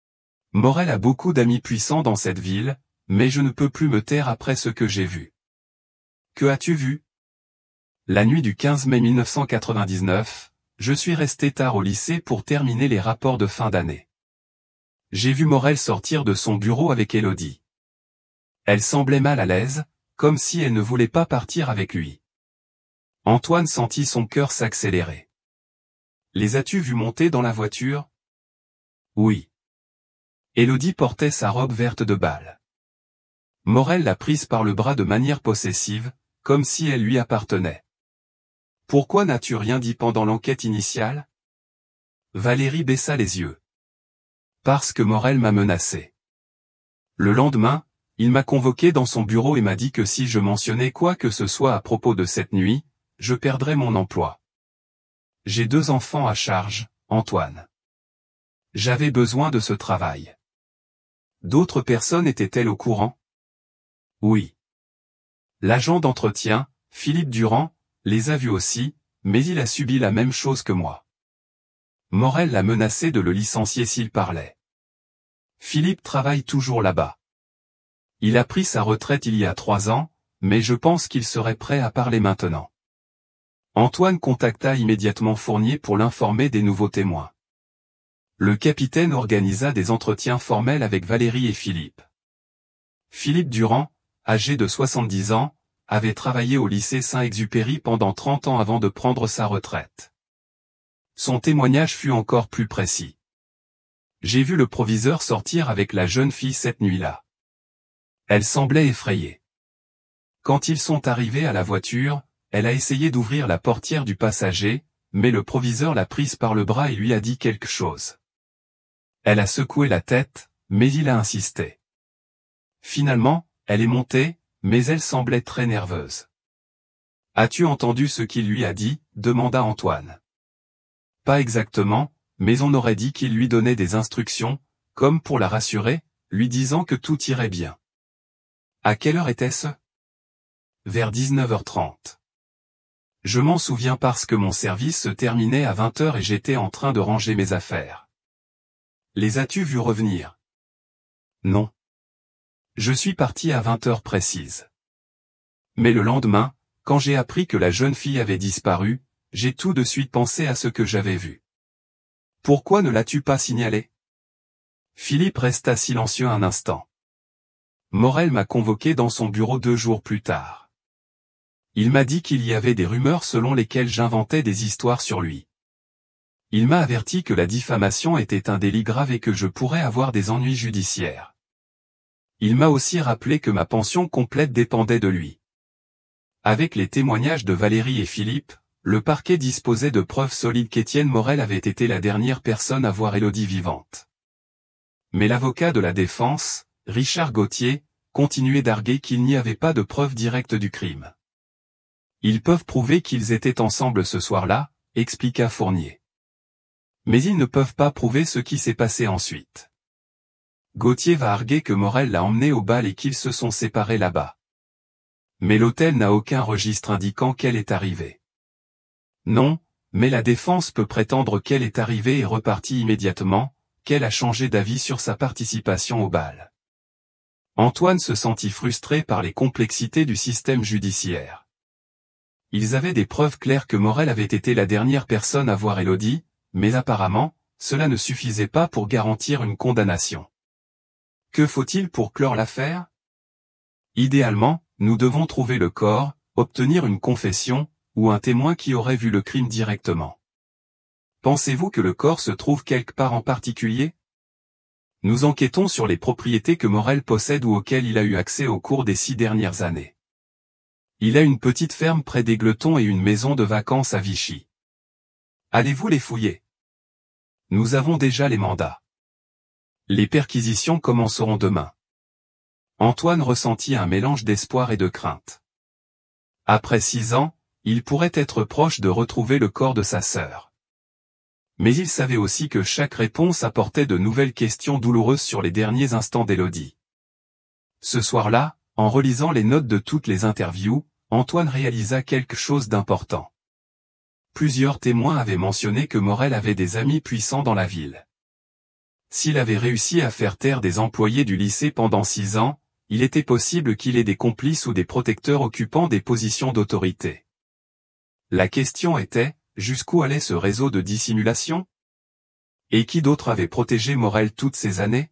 « Morel a beaucoup d'amis puissants dans cette ville, mais je ne peux plus me taire après ce que j'ai vu. »« Que as-tu vu ?» ?»« La nuit du 15 mai 1999, je suis resté tard au lycée pour terminer les rapports de fin d'année. J'ai vu Morel sortir de son bureau avec Élodie. Elle semblait mal à l'aise, comme si elle ne voulait pas partir avec lui. Antoine sentit son cœur s'accélérer. « Les as-tu vus monter dans la voiture ?»« Oui. » Élodie portait sa robe verte de bal. Morel l'a prise par le bras de manière possessive, comme si elle lui appartenait. « Pourquoi n'as-tu rien dit pendant l'enquête initiale ?» Valérie baissa les yeux. « Parce que Morel m'a menacé. Le lendemain, il m'a convoqué dans son bureau et m'a dit que si je mentionnais quoi que ce soit à propos de cette nuit, je perdrais mon emploi. J'ai 2 enfants à charge, Antoine. J'avais besoin de ce travail. D'autres personnes étaient-elles au courant? Oui. L'agent d'entretien, Philippe Durand, les a vus aussi, mais il a subi la même chose que moi. Morel l'a menacé de le licencier s'il parlait. Philippe travaille toujours là-bas. Il a pris sa retraite il y a 3 ans, mais je pense qu'il serait prêt à parler maintenant. Antoine contacta immédiatement Fournier pour l'informer des nouveaux témoins. Le capitaine organisa des entretiens formels avec Valérie et Philippe. Philippe Durand, âgé de 70 ans, avait travaillé au lycée Saint-Exupéry pendant 30 ans avant de prendre sa retraite. Son témoignage fut encore plus précis. J'ai vu le proviseur sortir avec la jeune fille cette nuit-là. Elle semblait effrayée. Quand ils sont arrivés à la voiture, elle a essayé d'ouvrir la portière du passager, mais le proviseur l'a prise par le bras et lui a dit quelque chose. Elle a secoué la tête, mais il a insisté. Finalement, elle est montée, mais elle semblait très nerveuse. « As-tu entendu ce qu'il lui a dit ?» demanda Antoine. « Pas exactement, mais on aurait dit qu'il lui donnait des instructions, comme pour la rassurer, lui disant que tout irait bien. » À quelle heure était-ce? Vers 19h30. Je m'en souviens parce que mon service se terminait à 20h et j'étais en train de ranger mes affaires. Les as-tu vus revenir? Non. Je suis parti à 20h précise. Mais le lendemain, quand j'ai appris que la jeune fille avait disparu, j'ai tout de suite pensé à ce que j'avais vu. Pourquoi ne l'as-tu pas signalé? Philippe resta silencieux un instant. Morel m'a convoqué dans son bureau 2 jours plus tard. Il m'a dit qu'il y avait des rumeurs selon lesquelles j'inventais des histoires sur lui. Il m'a averti que la diffamation était un délit grave et que je pourrais avoir des ennuis judiciaires. Il m'a aussi rappelé que ma pension complète dépendait de lui. Avec les témoignages de Valérie et Philippe, le parquet disposait de preuves solides qu'Étienne Morel avait été la dernière personne à voir Élodie vivante. Mais l'avocat de la défense, Richard Gauthier, continuait d'arguer qu'il n'y avait pas de preuves directes du crime. Ils peuvent prouver qu'ils étaient ensemble ce soir-là, expliqua Fournier. Mais ils ne peuvent pas prouver ce qui s'est passé ensuite. Gauthier va arguer que Morel l'a emmené au bal et qu'ils se sont séparés là-bas. Mais l'hôtel n'a aucun registre indiquant qu'elle est arrivée. Non, mais la défense peut prétendre qu'elle est arrivée et repartie immédiatement, qu'elle a changé d'avis sur sa participation au bal. Antoine se sentit frustré par les complexités du système judiciaire. Ils avaient des preuves claires que Morel avait été la dernière personne à voir Élodie, mais apparemment, cela ne suffisait pas pour garantir une condamnation. Que faut-il pour clore l'affaire? Idéalement, nous devons trouver le corps, obtenir une confession, ou un témoin qui aurait vu le crime directement. Pensez-vous que le corps se trouve quelque part en particulier? Nous enquêtons sur les propriétés que Morel possède ou auxquelles il a eu accès au cours des 6 dernières années. Il a une petite ferme près d'Égletons et une maison de vacances à Vichy. Allez-vous les fouiller? Nous avons déjà les mandats. Les perquisitions commenceront demain. Antoine ressentit un mélange d'espoir et de crainte. Après 6 ans, il pourrait être proche de retrouver le corps de sa sœur. Mais il savait aussi que chaque réponse apportait de nouvelles questions douloureuses sur les derniers instants d'Élodie. Ce soir-là, en relisant les notes de toutes les interviews, Antoine réalisa quelque chose d'important. Plusieurs témoins avaient mentionné que Morel avait des amis puissants dans la ville. S'il avait réussi à faire taire des employés du lycée pendant 6 ans, il était possible qu'il ait des complices ou des protecteurs occupant des positions d'autorité. La question était, jusqu'où allait ce réseau de dissimulation? Et qui d'autre avait protégé Morel toutes ces années?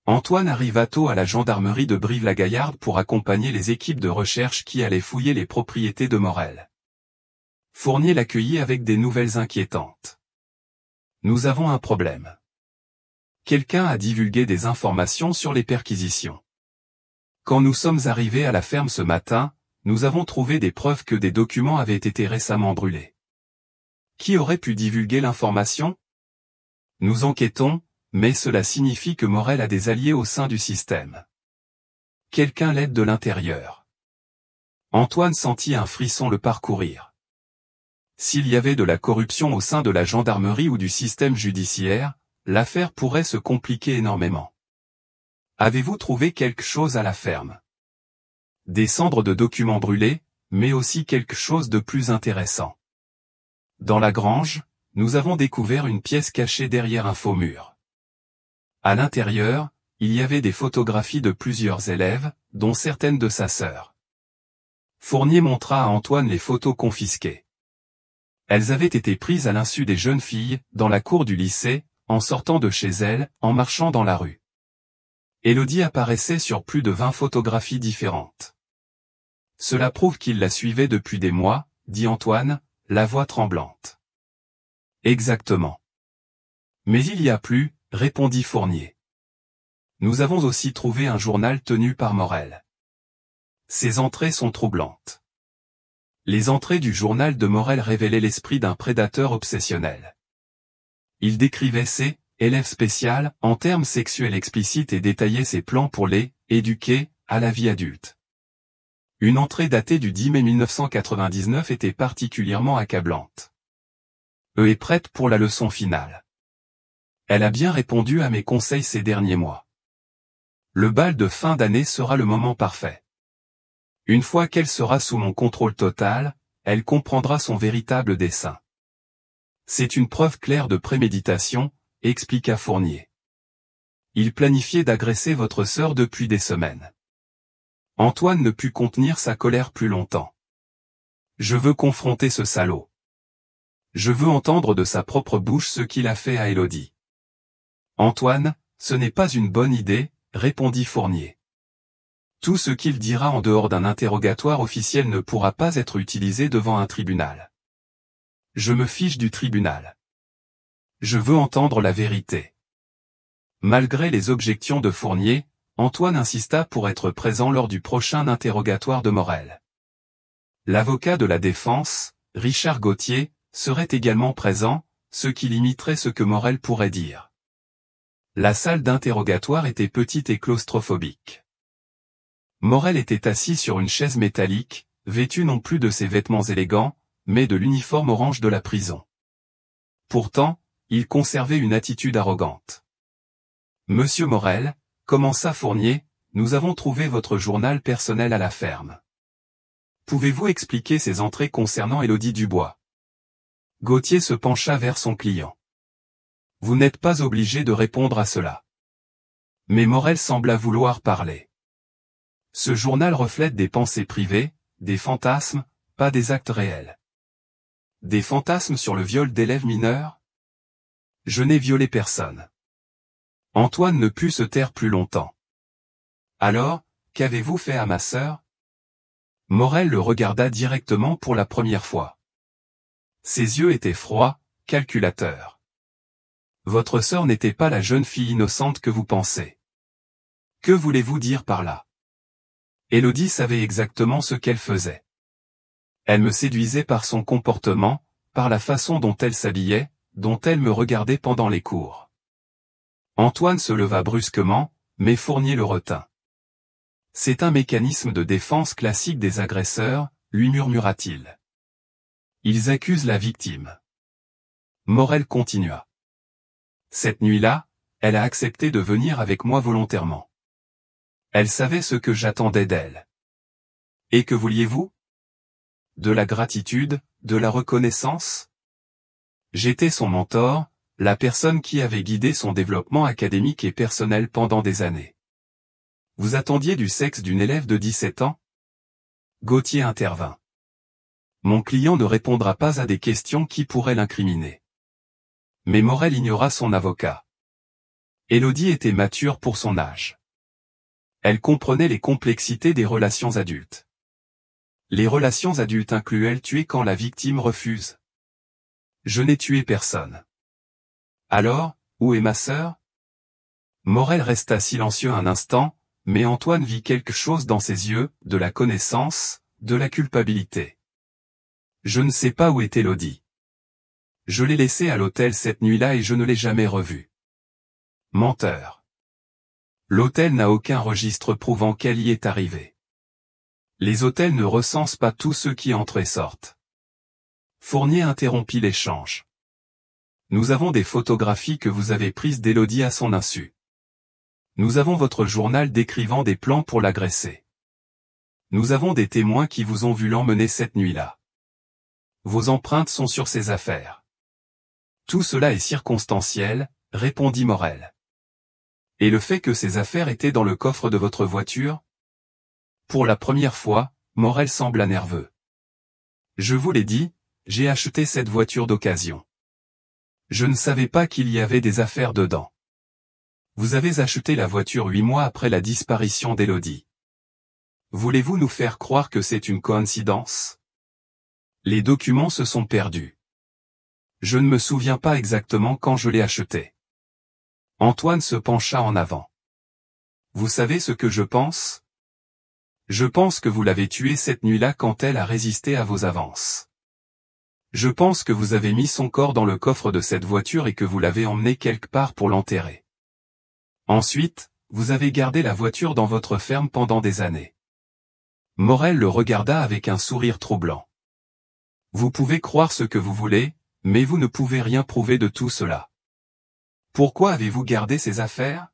Antoine arriva tôt à la gendarmerie de Brive-la-Gaillarde pour accompagner les équipes de recherche qui allaient fouiller les propriétés de Morel. Fournier l'accueillit avec des nouvelles inquiétantes. Nous avons un problème. Quelqu'un a divulgué des informations sur les perquisitions. Quand nous sommes arrivés à la ferme ce matin, nous avons trouvé des preuves que des documents avaient été récemment brûlés. Qui aurait pu divulguer l'information? Nous enquêtons, mais cela signifie que Morel a des alliés au sein du système. Quelqu'un l'aide de l'intérieur. Antoine sentit un frisson le parcourir. S'il y avait de la corruption au sein de la gendarmerie ou du système judiciaire, l'affaire pourrait se compliquer énormément. Avez-vous trouvé quelque chose à la ferme? Des cendres de documents brûlés, mais aussi quelque chose de plus intéressant. Dans la grange, nous avons découvert une pièce cachée derrière un faux mur. À l'intérieur, il y avait des photographies de plusieurs élèves, dont certaines de sa sœur. Fournier montra à Antoine les photos confisquées. Elles avaient été prises à l'insu des jeunes filles, dans la cour du lycée, en sortant de chez elles, en marchant dans la rue. Élodie apparaissait sur plus de 20 photographies différentes. Cela prouve qu'il la suivait depuis des mois, dit Antoine, la voix tremblante. Exactement. Mais il y a plus, répondit Fournier. Nous avons aussi trouvé un journal tenu par Morel. Ces entrées sont troublantes. Les entrées du journal de Morel révélaient l'esprit d'un prédateur obsessionnel. Il décrivait ses élèves spéciales en termes sexuels explicites et détaillait ses plans pour les éduquer à la vie adulte. Une entrée datée du 10 mai 1999 était particulièrement accablante. Est prête pour la leçon finale. Elle a bien répondu à mes conseils ces derniers mois. Le bal de fin d'année sera le moment parfait. Une fois qu'elle sera sous mon contrôle total, elle comprendra son véritable dessein. C'est une preuve claire de préméditation, expliqua Fournier. Il planifiait d'agresser votre sœur depuis des semaines. Antoine ne put contenir sa colère plus longtemps. Je veux confronter ce salaud. Je veux entendre de sa propre bouche ce qu'il a fait à Élodie. Antoine, ce n'est pas une bonne idée, répondit Fournier. Tout ce qu'il dira en dehors d'un interrogatoire officiel ne pourra pas être utilisé devant un tribunal. Je me fiche du tribunal. Je veux entendre la vérité. Malgré les objections de Fournier, Antoine insista pour être présent lors du prochain interrogatoire de Morel. L'avocat de la défense, Richard Gauthier, serait également présent, ce qui limiterait ce que Morel pourrait dire. La salle d'interrogatoire était petite et claustrophobique. Morel était assis sur une chaise métallique, vêtu non plus de ses vêtements élégants, mais de l'uniforme orange de la prison. Pourtant, il conservait une attitude arrogante. Monsieur Morel, commença Fournier, nous avons trouvé votre journal personnel à la ferme. Pouvez-vous expliquer ces entrées concernant Élodie Dubois? Gauthier se pencha vers son client. Vous n'êtes pas obligé de répondre à cela. Mais Morel sembla vouloir parler. Ce journal reflète des pensées privées, des fantasmes, pas des actes réels. Des fantasmes sur le viol d'élèves mineurs? Je n'ai violé personne. Antoine ne put se taire plus longtemps. Alors, qu'avez-vous fait à ma sœur? Morel le regarda directement pour la première fois. Ses yeux étaient froids, calculateurs. Votre sœur n'était pas la jeune fille innocente que vous pensez. Que voulez-vous dire par là? Élodie savait exactement ce qu'elle faisait. Elle me séduisait par son comportement, par la façon dont elle s'habillait, dont elle me regardait pendant les cours. Antoine se leva brusquement, mais Fournier le retint. C'est un mécanisme de défense classique des agresseurs, lui murmura-t-il. Ils accusent la victime. Morel continua. Cette nuit-là, elle a accepté de venir avec moi volontairement. Elle savait ce que j'attendais d'elle. Et que vouliez-vous? De la gratitude, de la reconnaissance? J'étais son mentor, la personne qui avait guidé son développement académique et personnel pendant des années. Vous attendiez du sexe d'une élève de 17 ans? Gauthier intervint. Mon client ne répondra pas à des questions qui pourraient l'incriminer. Mais Morel ignora son avocat. Élodie était mature pour son âge. Elle comprenait les complexités des relations adultes. Les relations adultes incluent tuer quand la victime refuse. Je n'ai tué personne. Alors, où est ma sœur? Morel resta silencieux un instant, mais Antoine vit quelque chose dans ses yeux, de la connaissance, de la culpabilité. Je ne sais pas où est Élodie. Je l'ai laissée à l'hôtel cette nuit-là et je ne l'ai jamais revue. Menteur. L'hôtel n'a aucun registre prouvant qu'elle y est arrivée. Les hôtels ne recensent pas tous ceux qui entrent et sortent. Fournier interrompit l'échange. Nous avons des photographies que vous avez prises d'Élodie à son insu. Nous avons votre journal décrivant des plans pour l'agresser. Nous avons des témoins qui vous ont vu l'emmener cette nuit-là. Vos empreintes sont sur ses affaires. Tout cela est circonstanciel, répondit Morel. Et le fait que ces affaires étaient dans le coffre de votre voiture? Pour la première fois, Morel sembla nerveux. Je vous l'ai dit, j'ai acheté cette voiture d'occasion. Je ne savais pas qu'il y avait des affaires dedans. Vous avez acheté la voiture 8 mois après la disparition d'Élodie. Voulez-vous nous faire croire que c'est une coïncidence? Les documents se sont perdus. Je ne me souviens pas exactement quand je l'ai acheté. Antoine se pencha en avant. Vous savez ce que je pense? Je pense que vous l'avez tuée cette nuit-là quand elle a résisté à vos avances. Je pense que vous avez mis son corps dans le coffre de cette voiture et que vous l'avez emmené quelque part pour l'enterrer. Ensuite, vous avez gardé la voiture dans votre ferme pendant des années. Morel le regarda avec un sourire troublant. Vous pouvez croire ce que vous voulez, mais vous ne pouvez rien prouver de tout cela. Pourquoi avez-vous gardé ces affaires?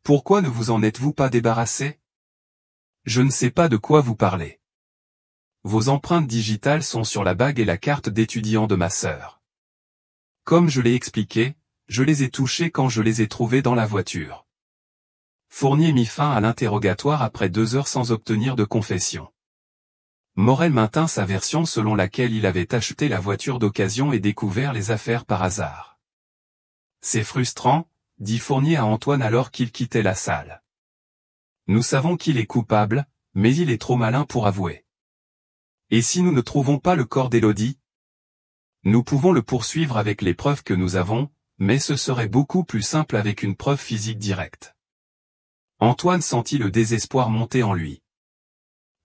Pourquoi ne vous en êtes-vous pas débarrassé? Je ne sais pas de quoi vous parlez. Vos empreintes digitales sont sur la bague et la carte d'étudiant de ma sœur. Comme je l'ai expliqué, je les ai touchées quand je les ai trouvées dans la voiture. Fournier mit fin à l'interrogatoire après 2 heures sans obtenir de confession. Morel maintint sa version selon laquelle il avait acheté la voiture d'occasion et découvert les affaires par hasard. C'est frustrant, dit Fournier à Antoine alors qu'il quittait la salle. Nous savons qu'il est coupable, mais il est trop malin pour avouer. Et si nous ne trouvons pas le corps d'Élodie? Nous pouvons le poursuivre avec les preuves que nous avons, mais ce serait beaucoup plus simple avec une preuve physique directe. Antoine sentit le désespoir monter en lui.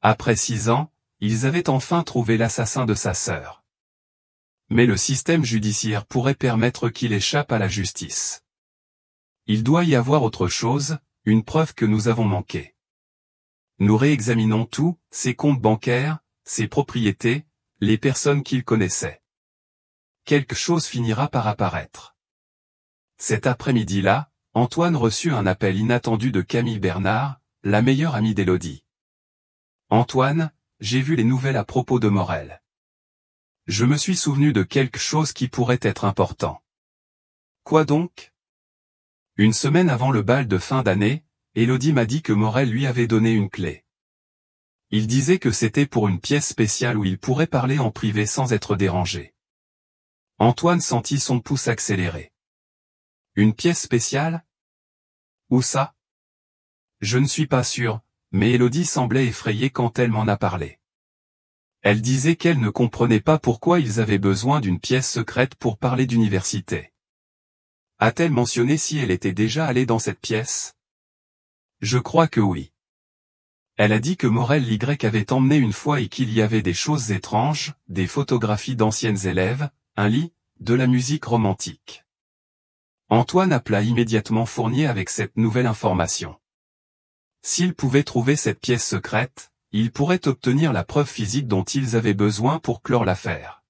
Après 6 ans, ils avaient enfin trouvé l'assassin de sa sœur. Mais le système judiciaire pourrait permettre qu'il échappe à la justice. Il doit y avoir autre chose, une preuve que nous avons manquée. Nous réexaminons tout, ses comptes bancaires, ses propriétés, les personnes qu'il connaissait. Quelque chose finira par apparaître. Cet après-midi-là, Antoine reçut un appel inattendu de Camille Bernard, la meilleure amie d'Élodie. Antoine, j'ai vu les nouvelles à propos de Morel. Je me suis souvenu de quelque chose qui pourrait être important. Quoi donc? Une semaine avant le bal de fin d'année, Élodie m'a dit que Morel lui avait donné une clé. Il disait que c'était pour une pièce spéciale où il pourrait parler en privé sans être dérangé. Antoine sentit son pouce accélérer. Une pièce spéciale? Où ça? Je ne suis pas sûr, mais Élodie semblait effrayée quand elle m'en a parlé. Elle disait qu'elle ne comprenait pas pourquoi ils avaient besoin d'une pièce secrète pour parler d'université. A-t-elle mentionné si elle était déjà allée dans cette pièce? Je crois que oui. Elle a dit que Morel Y avait emmené une fois et qu'il y avait des choses étranges, des photographies d'anciennes élèves, un lit, de la musique romantique. Antoine appela immédiatement Fournier avec cette nouvelle information. S'il pouvait trouver cette pièce secrète, il pourrait obtenir la preuve physique dont ils avaient besoin pour clore l'affaire.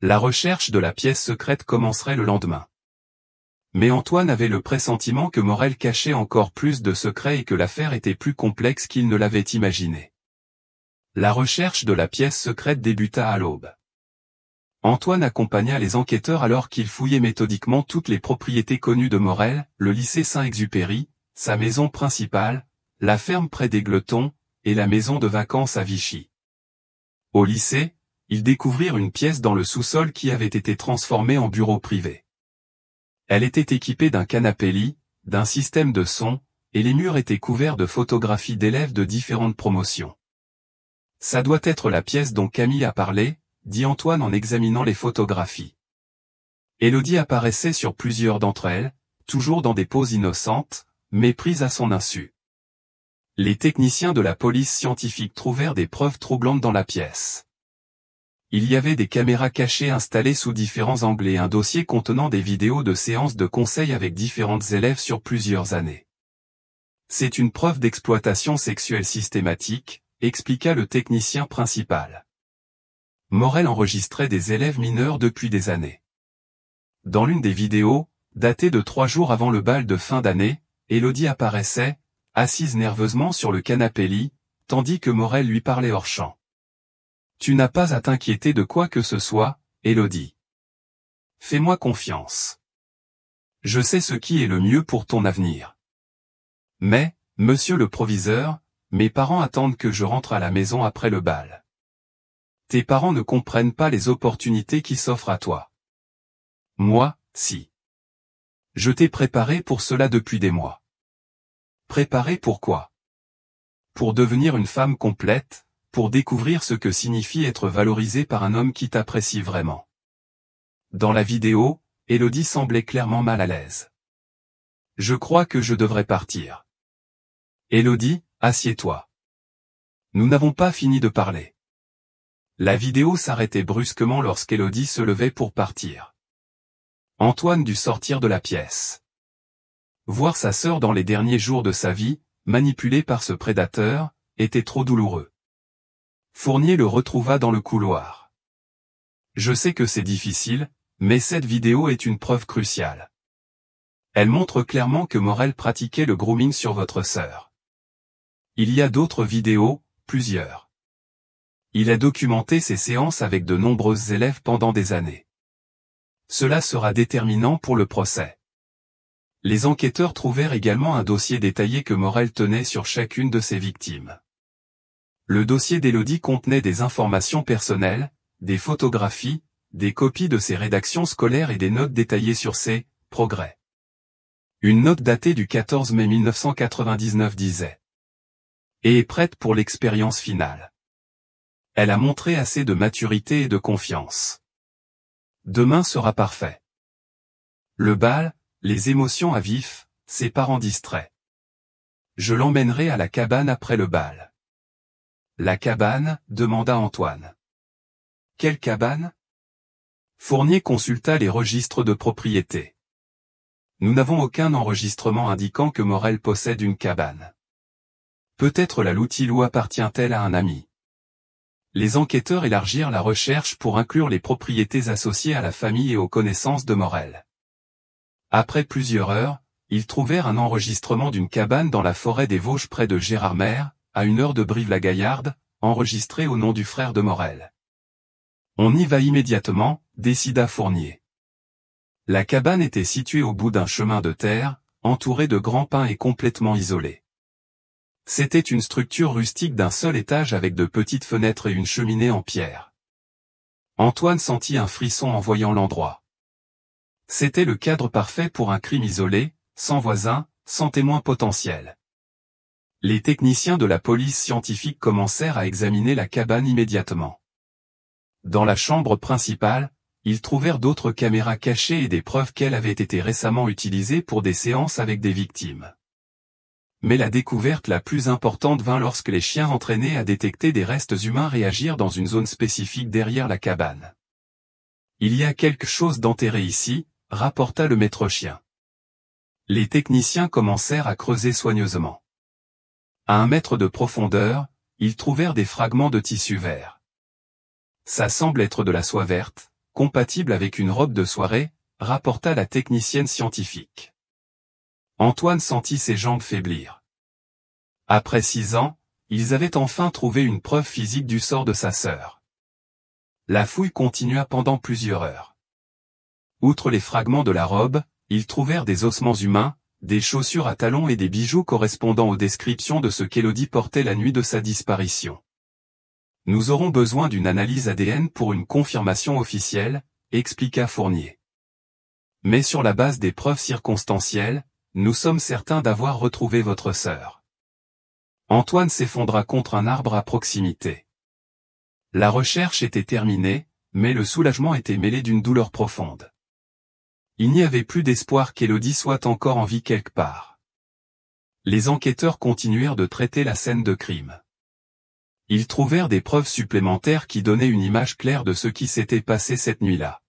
La recherche de la pièce secrète commencerait le lendemain. Mais Antoine avait le pressentiment que Morel cachait encore plus de secrets et que l'affaire était plus complexe qu'il ne l'avait imaginé. La recherche de la pièce secrète débuta à l'aube. Antoine accompagna les enquêteurs alors qu'ils fouillaient méthodiquement toutes les propriétés connues de Morel, le lycée Saint-Exupéry, sa maison principale, la ferme près d'Égletons, et la maison de vacances à Vichy. Au lycée, ils découvrirent une pièce dans le sous-sol qui avait été transformée en bureau privé. Elle était équipée d'un canapé-lit, d'un système de son, et les murs étaient couverts de photographies d'élèves de différentes promotions. Ça doit être la pièce dont Camille a parlé, dit Antoine en examinant les photographies. Élodie apparaissait sur plusieurs d'entre elles, toujours dans des poses innocentes, mais prises à son insu. Les techniciens de la police scientifique trouvèrent des preuves troublantes dans la pièce. Il y avait des caméras cachées installées sous différents angles et un dossier contenant des vidéos de séances de conseil avec différentes élèves sur plusieurs années. C'est une preuve d'exploitation sexuelle systématique, expliqua le technicien principal. Morel enregistrait des élèves mineurs depuis des années. Dans l'une des vidéos, datée de 3 jours avant le bal de fin d'année, Élodie apparaissait, assise nerveusement sur le canapé-lit, tandis que Morel lui parlait hors champ. « Tu n'as pas à t'inquiéter de quoi que ce soit, Élodie. Fais-moi confiance. Je sais ce qui est le mieux pour ton avenir. Mais, monsieur le proviseur, mes parents attendent que je rentre à la maison après le bal. Tes parents ne comprennent pas les opportunités qui s'offrent à toi. Moi, si. Je t'ai préparé pour cela depuis des mois. Préparé pour quoi? Pour devenir une femme complète, pour découvrir ce que signifie être valorisée par un homme qui t'apprécie vraiment. » Dans la vidéo, Élodie semblait clairement mal à l'aise. « Je crois que je devrais partir. »« Élodie, assieds-toi. Nous n'avons pas fini de parler. » La vidéo s'arrêtait brusquement lorsqu'Élodie se levait pour partir. Antoine dut sortir de la pièce. Voir sa sœur dans les derniers jours de sa vie, manipulée par ce prédateur, était trop douloureux. Fournier le retrouva dans le couloir. « Je sais que c'est difficile, mais cette vidéo est une preuve cruciale. Elle montre clairement que Morel pratiquait le grooming sur votre sœur. Il y a d'autres vidéos, plusieurs. Il a documenté ces séances avec de nombreux élèves pendant des années. Cela sera déterminant pour le procès. » Les enquêteurs trouvèrent également un dossier détaillé que Morel tenait sur chacune de ses victimes. Le dossier d'Élodie contenait des informations personnelles, des photographies, des copies de ses rédactions scolaires et des notes détaillées sur ses progrès. Une note datée du 14 mai 1999 disait « Et est prête pour l'expérience finale. Elle a montré assez de maturité et de confiance. Demain sera parfait. Le bal, les émotions à vif, ses parents distraits. Je l'emmènerai à la cabane après le bal. » La cabane, demanda Antoine. Quelle cabane? Fournier consulta les registres de propriété. Nous n'avons aucun enregistrement indiquant que Morel possède une cabane. Peut-être la loue appartient-elle à un ami. Les enquêteurs élargirent la recherche pour inclure les propriétés associées à la famille et aux connaissances de Morel. Après plusieurs heures, ils trouvèrent un enregistrement d'une cabane dans la forêt des Vosges près de Gérardmer, à 1 heure de Brive-la-Gaillarde, enregistré au nom du frère de Morel. On y va immédiatement, décida Fournier. La cabane était située au bout d'un chemin de terre, entourée de grands pins et complètement isolée. C'était une structure rustique d'un seul étage avec de petites fenêtres et une cheminée en pierre. Antoine sentit un frisson en voyant l'endroit. C'était le cadre parfait pour un crime isolé, sans voisins, sans témoins potentiels. Les techniciens de la police scientifique commencèrent à examiner la cabane immédiatement. Dans la chambre principale, ils trouvèrent d'autres caméras cachées et des preuves qu'elles avaient été récemment utilisées pour des séances avec des victimes. Mais la découverte la plus importante vint lorsque les chiens entraînés à détecter des restes humains réagirent dans une zone spécifique derrière la cabane. « Il y a quelque chose d'enterré ici », rapporta le maître chien. Les techniciens commencèrent à creuser soigneusement. À 1 mètre de profondeur, ils trouvèrent des fragments de tissu vert. Ça semble être de la soie verte, compatible avec une robe de soirée, rapporta la technicienne scientifique. Antoine sentit ses jambes faiblir. Après 6 ans, ils avaient enfin trouvé une preuve physique du sort de sa sœur. La fouille continua pendant plusieurs heures. Outre les fragments de la robe, ils trouvèrent des ossements humains, des chaussures à talons et des bijoux correspondant aux descriptions de ce qu'Élodie portait la nuit de sa disparition. Nous aurons besoin d'une analyse ADN pour une confirmation officielle, expliqua Fournier. Mais sur la base des preuves circonstancielles, nous sommes certains d'avoir retrouvé votre sœur. Antoine s'effondra contre un arbre à proximité. La recherche était terminée, mais le soulagement était mêlé d'une douleur profonde. Il n'y avait plus d'espoir qu'Élodie soit encore en vie quelque part. Les enquêteurs continuèrent de traiter la scène de crime. Ils trouvèrent des preuves supplémentaires qui donnaient une image claire de ce qui s'était passé cette nuit-là.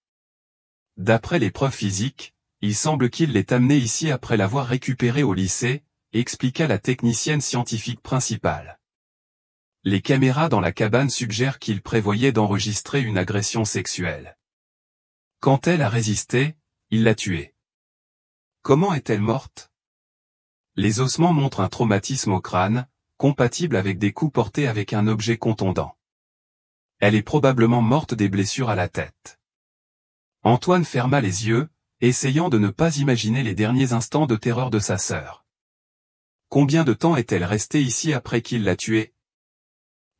D'après les preuves physiques, il semble qu'il l'ait amenée ici après l'avoir récupérée au lycée, expliqua la technicienne scientifique principale. Les caméras dans la cabane suggèrent qu'il prévoyait d'enregistrer une agression sexuelle. Quand elle a résisté, il l'a tuée. Comment est-elle morte? Les ossements montrent un traumatisme au crâne, compatible avec des coups portés avec un objet contondant. Elle est probablement morte des blessures à la tête. Antoine ferma les yeux, essayant de ne pas imaginer les derniers instants de terreur de sa sœur. Combien de temps est-elle restée ici après qu'il l'a tuée?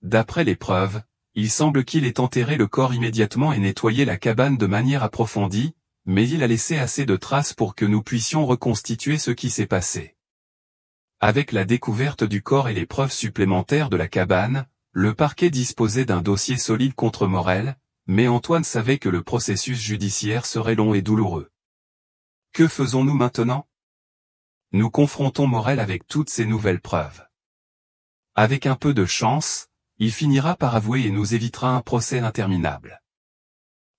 D'après les preuves, il semble qu'il ait enterré le corps immédiatement et nettoyé la cabane de manière approfondie, mais il a laissé assez de traces pour que nous puissions reconstituer ce qui s'est passé. Avec la découverte du corps et les preuves supplémentaires de la cabane, le parquet disposait d'un dossier solide contre Morel, mais Antoine savait que le processus judiciaire serait long et douloureux. Que faisons-nous maintenant? Nous confrontons Morel avec toutes ces nouvelles preuves. Avec un peu de chance, il finira par avouer et nous évitera un procès interminable.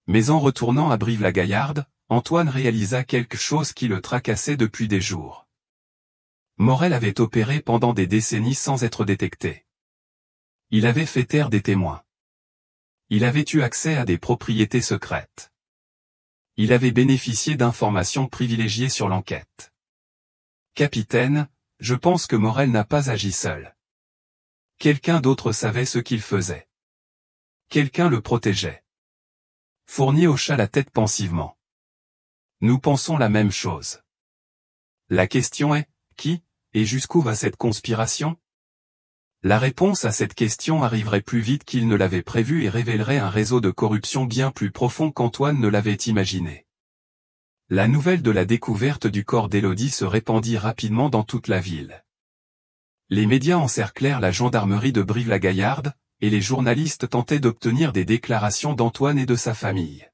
Mais en retournant à Brive-la-Gaillarde, Antoine réalisa quelque chose qui le tracassait depuis des jours. Morel avait opéré pendant des décennies sans être détecté. Il avait fait taire des témoins. Il avait eu accès à des propriétés secrètes. Il avait bénéficié d'informations privilégiées sur l'enquête. Capitaine, je pense que Morel n'a pas agi seul. Quelqu'un d'autre savait ce qu'il faisait. Quelqu'un le protégeait. Fournier hocha la tête pensivement. Nous pensons la même chose. La question est, qui, et jusqu'où va cette conspiration? La réponse à cette question arriverait plus vite qu'il ne l'avait prévu et révélerait un réseau de corruption bien plus profond qu'Antoine ne l'avait imaginé. La nouvelle de la découverte du corps d'Élodie se répandit rapidement dans toute la ville. Les médias encerclèrent la gendarmerie de Brive-la-Gaillarde, et les journalistes tentaient d'obtenir des déclarations d'Antoine et de sa famille.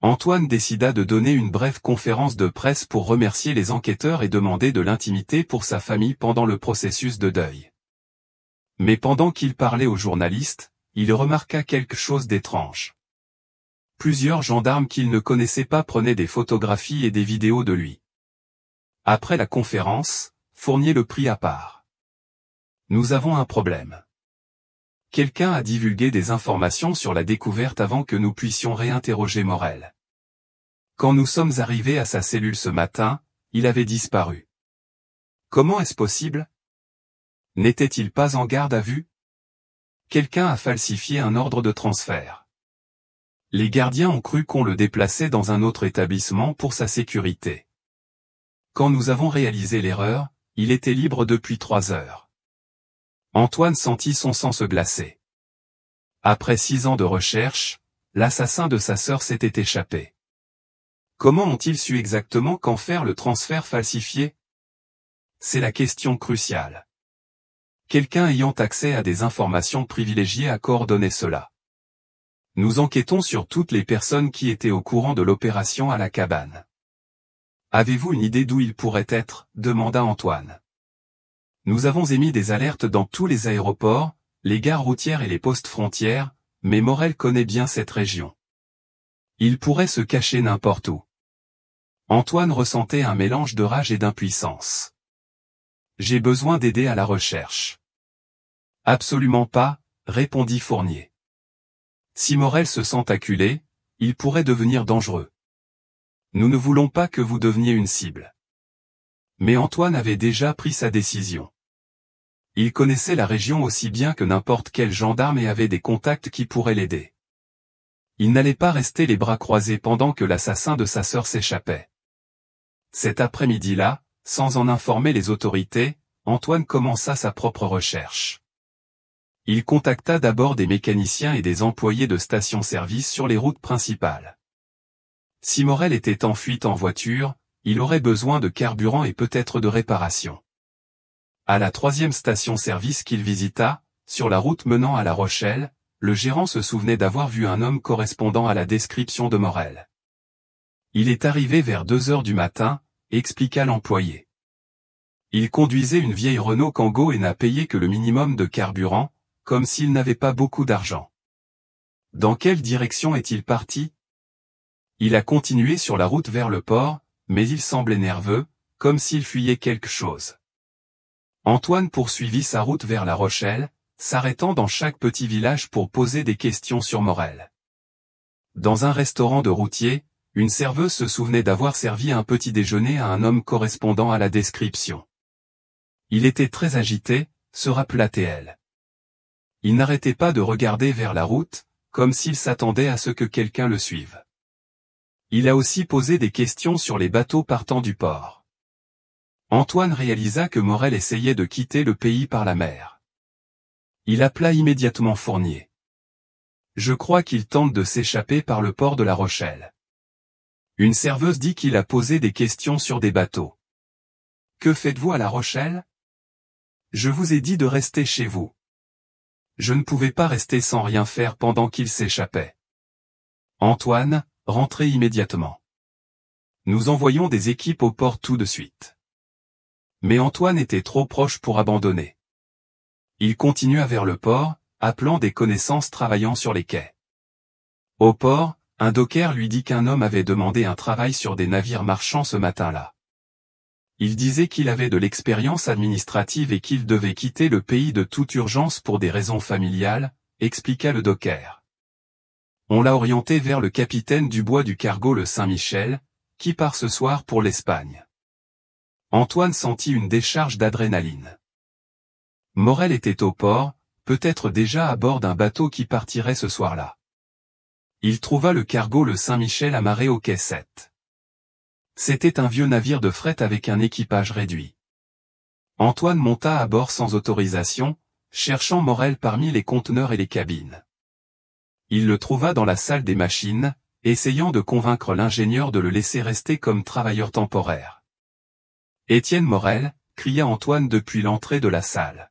Antoine décida de donner une brève conférence de presse pour remercier les enquêteurs et demander de l'intimité pour sa famille pendant le processus de deuil. Mais pendant qu'il parlait aux journalistes, il remarqua quelque chose d'étrange. Plusieurs gendarmes qu'il ne connaissait pas prenaient des photographies et des vidéos de lui. Après la conférence, Fournier le prit à part. Nous avons un problème. Quelqu'un a divulgué des informations sur la découverte avant que nous puissions réinterroger Morel. Quand nous sommes arrivés à sa cellule ce matin, il avait disparu. Comment est-ce possible? N'était-il pas en garde à vue? Quelqu'un a falsifié un ordre de transfert. Les gardiens ont cru qu'on le déplaçait dans un autre établissement pour sa sécurité. Quand nous avons réalisé l'erreur, il était libre depuis 3 heures. Antoine sentit son sang se glacer. Après 6 ans de recherche, l'assassin de sa sœur s'était échappé. Comment ont-ils su exactement quand faire le transfert falsifié? C'est la question cruciale. Quelqu'un ayant accès à des informations privilégiées a coordonné cela. Nous enquêtons sur toutes les personnes qui étaient au courant de l'opération à la cabane. Avez-vous une idée d'où il pourrait être? Demanda Antoine. Nous avons émis des alertes dans tous les aéroports, les gares routières et les postes frontières, mais Morel connaît bien cette région. Il pourrait se cacher n'importe où. Antoine ressentait un mélange de rage et d'impuissance. J'ai besoin d'aider à la recherche. Absolument pas, répondit Fournier. Si Morel se sent acculé, il pourrait devenir dangereux. Nous ne voulons pas que vous deveniez une cible. Mais Antoine avait déjà pris sa décision. Il connaissait la région aussi bien que n'importe quel gendarme et avait des contacts qui pourraient l'aider. Il n'allait pas rester les bras croisés pendant que l'assassin de sa sœur s'échappait. Cet après-midi-là, sans en informer les autorités, Antoine commença sa propre recherche. Il contacta d'abord des mécaniciens et des employés de stations-service sur les routes principales. Si Morel était en fuite en voiture, il aurait besoin de carburant et peut-être de réparation. À la 3e station-service qu'il visita, sur la route menant à La Rochelle, le gérant se souvenait d'avoir vu un homme correspondant à la description de Morel. Il est arrivé vers 2 heures du matin, expliqua l'employé. Il conduisait une vieille Renault Kangoo et n'a payé que le minimum de carburant, comme s'il n'avait pas beaucoup d'argent. Dans quelle direction est-il parti? Il a continué sur la route vers le port, mais il semblait nerveux, comme s'il fuyait quelque chose. Antoine poursuivit sa route vers La Rochelle, s'arrêtant dans chaque petit village pour poser des questions sur Morel. Dans un restaurant de routier, une serveuse se souvenait d'avoir servi un petit déjeuner à un homme correspondant à la description. Il était très agité, se rappela-t-elle. Il n'arrêtait pas de regarder vers la route, comme s'il s'attendait à ce que quelqu'un le suive. Il a aussi posé des questions sur les bateaux partant du port. Antoine réalisa que Morel essayait de quitter le pays par la mer. Il appela immédiatement Fournier. Je crois qu'il tente de s'échapper par le port de La Rochelle. Une serveuse dit qu'il a posé des questions sur des bateaux. Que faites-vous à La Rochelle? Je vous ai dit de rester chez vous. Je ne pouvais pas rester sans rien faire pendant qu'il s'échappait. Antoine, rentrez immédiatement. Nous envoyons des équipes au port tout de suite. Mais Antoine était trop proche pour abandonner. Il continua vers le port, appelant des connaissances travaillant sur les quais. Au port, un docker lui dit qu'un homme avait demandé un travail sur des navires marchands ce matin-là. Il disait qu'il avait de l'expérience administrative et qu'il devait quitter le pays de toute urgence pour des raisons familiales, expliqua le docker. On l'a orienté vers le capitaine Dubois du cargo le Saint-Michel, qui part ce soir pour l'Espagne. Antoine sentit une décharge d'adrénaline. Morel était au port, peut-être déjà à bord d'un bateau qui partirait ce soir-là. Il trouva le cargo le Saint-Michel amarré au quai 7. C'était un vieux navire de fret avec un équipage réduit. Antoine monta à bord sans autorisation, cherchant Morel parmi les conteneurs et les cabines. Il le trouva dans la salle des machines, essayant de convaincre l'ingénieur de le laisser rester comme travailleur temporaire. Étienne Morel, cria Antoine depuis l'entrée de la salle.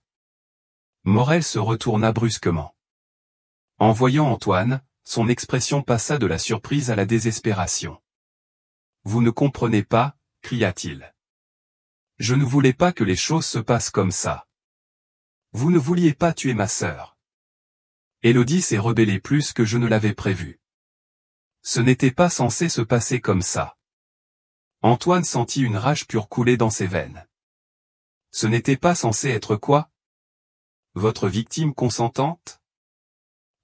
Morel se retourna brusquement. En voyant Antoine, son expression passa de la surprise à la désespération. « Vous ne comprenez pas » cria-t-il. « Je ne voulais pas que les choses se passent comme ça. Vous ne vouliez pas tuer ma sœur. Élodie s'est rebellée plus que je ne l'avais prévu. Ce n'était pas censé se passer comme ça. » Antoine sentit une rage pure couler dans ses veines. Ce n'était pas censé être quoi? Votre victime consentante?